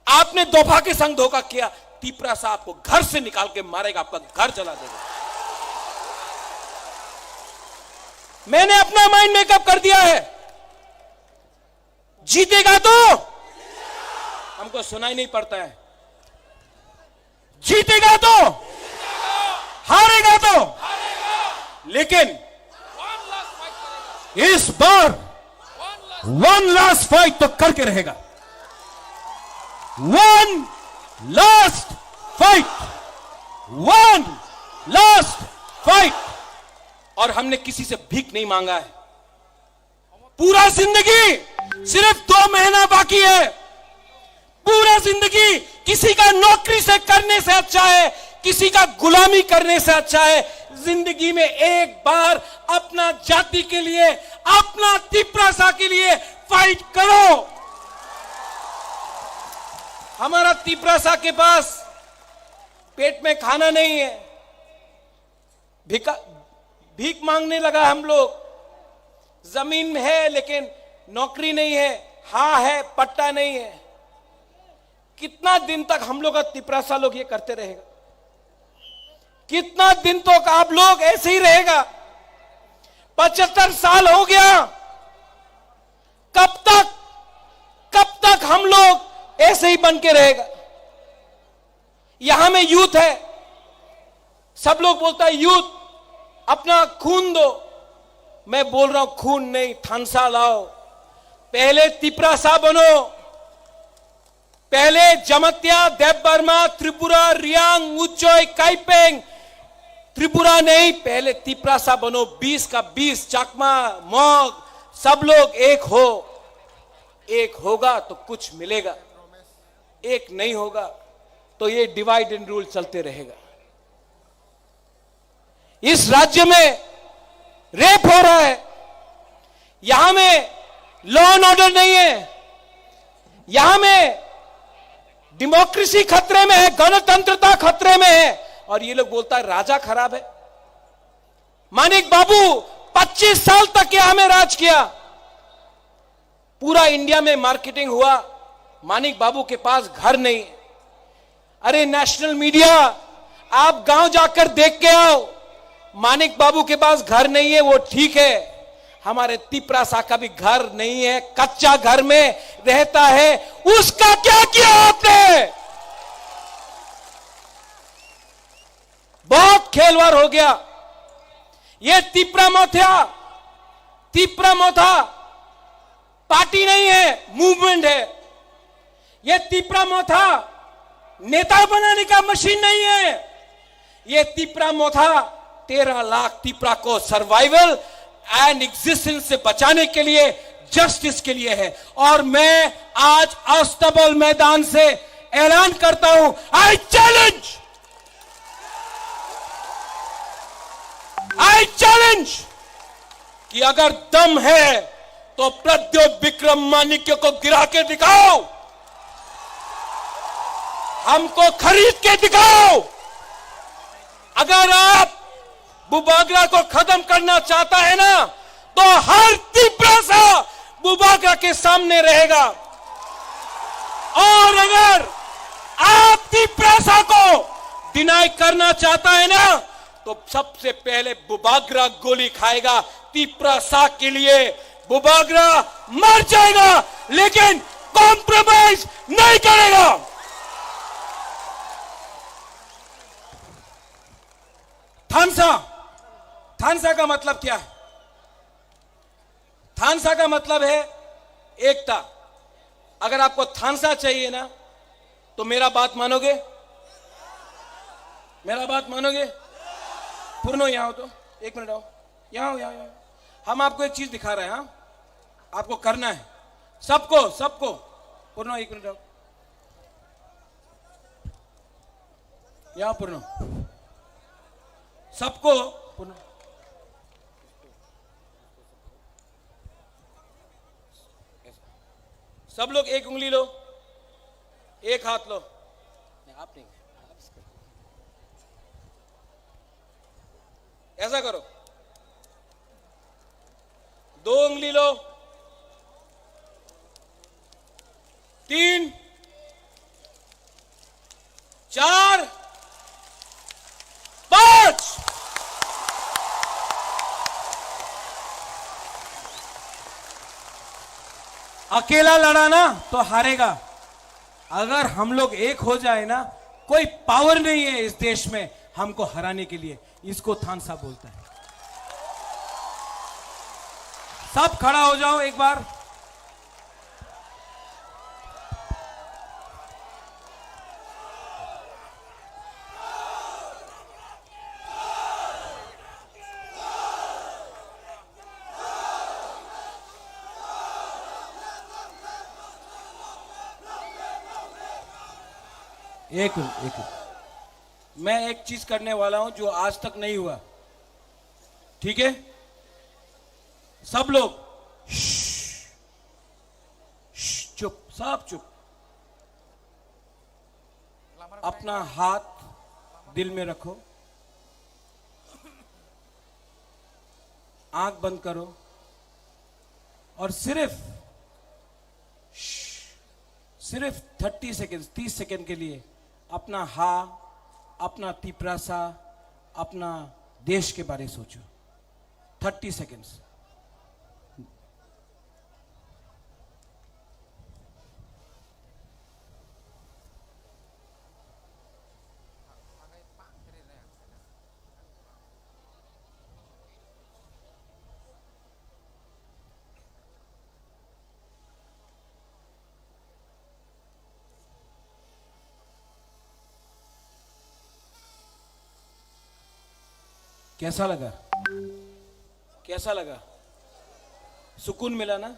आपने दोफा के संग धोखा किया, तिपरासा आपको घर से निकाल के मारेगा, आपका घर जला देगा। मैंने अपना माइंड मेकअप कर दिया है। जीतेगा तो हमको सुनाई नहीं पड़ता है, जीतेगा तो, हारेगा तो, लेकिन इस बार वन लास्ट फाइट तो करके रहेगा। One last fight. और हमने किसी से भीख नहीं मांगा है। पूरा जिंदगी, सिर्फ 2 महीना बाकी है। पूरा जिंदगी किसी का नौकरी से करने से अच्छा है, किसी का गुलामी करने से अच्छा है। जिंदगी में एक बार अपना जाति के लिए, अपना तिपरासा के लिए फाइट करो। हमारा तिपरासा के पास पेट में खाना नहीं है, भीख मांगने लगा हम लोग। जमीन में है लेकिन नौकरी नहीं है, हाँ है, पट्टा नहीं है। कितना दिन तक हम लोग का तिपरासा लोग ये करते रहेगा? कितना दिन तक आप लोग ऐसे ही रहेगा? 75 साल हो गया। कब तक हम लोग ऐसे ही बन के रहेगा? यहां में यूथ है, सब लोग बोलता है यूथ, अपना खून दो। मैं बोल रहा हूं खून नहीं, थानसा लाओ। पहले तिपरासा बनो, पहले जमत्या, देवबर्मा, त्रिपुरा, रियांग, उच्चोय, काइपेंग, त्रिपुरा नहीं, पहले तिपरासा बनो। 20 का 20 चाकमा, मॉग, सब लोग एक हो। एक होगा तो कुछ मिलेगा, एक नहीं होगा तो ये डिवाइड एंड रूल चलते रहेगा। इस राज्य में रेप हो रहा है, यहां में लॉ एंड ऑर्डर नहीं है, यहां में डेमोक्रेसी खतरे में है, गणतंत्रता खतरे में है, और ये लोग बोलता है राजा खराब है। मानिक बाबू 25 साल तक यहां में राज किया, पूरा इंडिया में मार्केटिंग हुआ, मानिक बाबू के पास घर नहीं। अरे नेशनल मीडिया, आप गांव जाकर देख के आओ, मानिक बाबू के पास घर नहीं है वो ठीक है, हमारे तिपरासा का भी घर नहीं है, कच्चा घर में रहता है, उसका क्या किया आपने? बहुत खेलवार हो गया। ये तिपरामोथा पार्टी नहीं है, मूवमेंट है। ये तिपरामोथा नेता बनाने का मशीन नहीं है। ये तिपरामोथा 13 लाख तिपरा को सर्वाइवल एंड एग्जिस्टेंस से बचाने के लिए, जस्टिस के लिए है। और मैं आज अस्तबल मैदान से ऐलान करता हूं, आई चैलेंज कि अगर दम है तो प्रद्योत विक्रम माणिक्य को गिरा के दिखाओ, हमको खरीद के दिखाओ। अगर आप बुबागरा को खत्म करना चाहता है ना, तो हर तिपरासा बुबागरा के सामने रहेगा। और अगर आप तिपरासा को डिनाई करना चाहता है ना, तो सबसे पहले बुबागरा गोली खाएगा। तिपरासा के लिए बुबागरा मर जाएगा, लेकिन कॉम्प्रोमाइज नहीं करेगा। थानसा का मतलब क्या है? थानसा का मतलब है एकता। अगर आपको थानसा चाहिए ना, तो मेरा बात मानोगे? मेरा बात मानोगे? पूर्णो यहां हो, तो 1 मिनट आओ, यहां हो। हम आपको एक चीज दिखा रहे हैं, हाँ? आपको करना है, सबको पूर्णो 1 मिनट आओ, यहां पूर्णो, सबको पूर्णो। सब लोग एक उंगली लो, एक हाथ लो। आप नहीं, ऐसा करो, 2 उंगली लो, 3, 4, 5। अकेला लड़ा ना तो हारेगा। अगर हम लोग एक हो जाए ना, कोई पावर नहीं है इस देश में हमको हराने के लिए। इसको थानसा बोलता है। सब खड़ा हो जाओ एक बार। एक मैं एक चीज करने वाला हूं जो आज तक नहीं हुआ, ठीक है? सब लोग चुप, सब चुप। अपना हाथ दिल में रखो, आंख बंद करो और सिर्फ 30 सेकेंड, 30 सेकेंड के लिए अपना अपना तिपरासा, अपना देश के बारे में सोचो। 30 सेकेंड्स। कैसा लगा? कैसा लगा? सुकून मिला ना?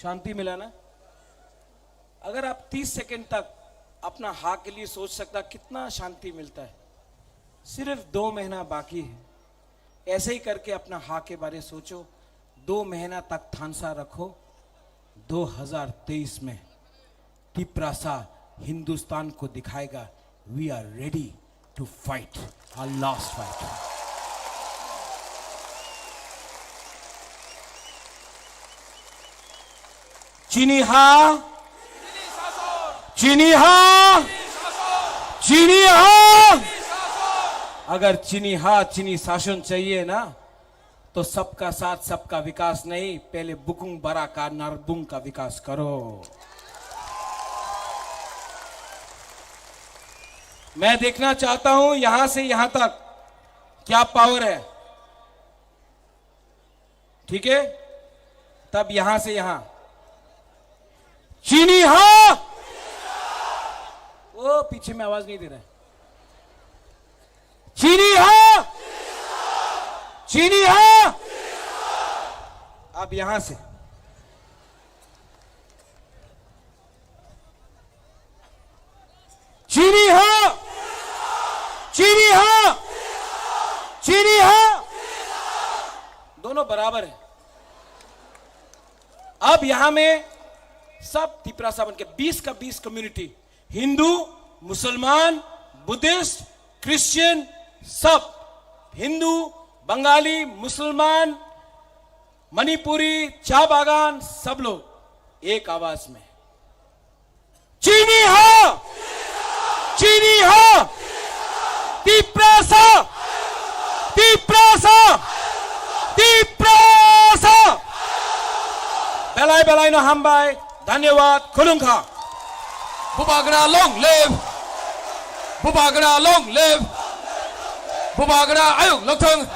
शांति मिला ना? अगर आप 30 सेकंड तक अपना हाँ के लिए सोच सकता, कितना शांति मिलता है। सिर्फ 2 महीना बाकी है, ऐसे ही करके अपना हाँ के बारे में सोचो। 2 महीना तक थानसा रखो। 2023 में तिप्रासा हिंदुस्तान को दिखाएगा, we are ready to fight our last fight. चीनी हाँ, चीनी हाँ, चीनी हाँ। अगर चीनी हाँ, चीनी शासन चाहिए ना, तो सबका साथ सबका विकास नहीं, पहले बुकुंग बरा का नारबुंग का विकास करो। मैं देखना चाहता हूं यहां से यहां तक क्या पावर है, ठीक है? तब यहां से यहां चीनी हाँ। वो पीछे में आवाज नहीं दे रहा है। चीनी हाँ, चीनी हाँ। अब यहां से चीनी हाँ, चीनी हाँ, चीनी हाँ। दोनों बराबर है। अब यहां में सब तिप्रासा बन के 20 का 20 कम्युनिटी, हिंदू, मुसलमान, बुद्धिस्ट, क्रिश्चियन, सब हिंदू, बंगाली, मुसलमान, मणिपुरी, चाय बागान, सब लोग एक आवाज में चीनी हाँ, चीनी हाँ, तिप्रासा, तिप्रासा, तिप्रासा। बेलाय बेलाय न हामबाय। धन्यवाद। खुलुंखा। Bubagana long live! Bubagana long live! Bubagana ayung lokthang!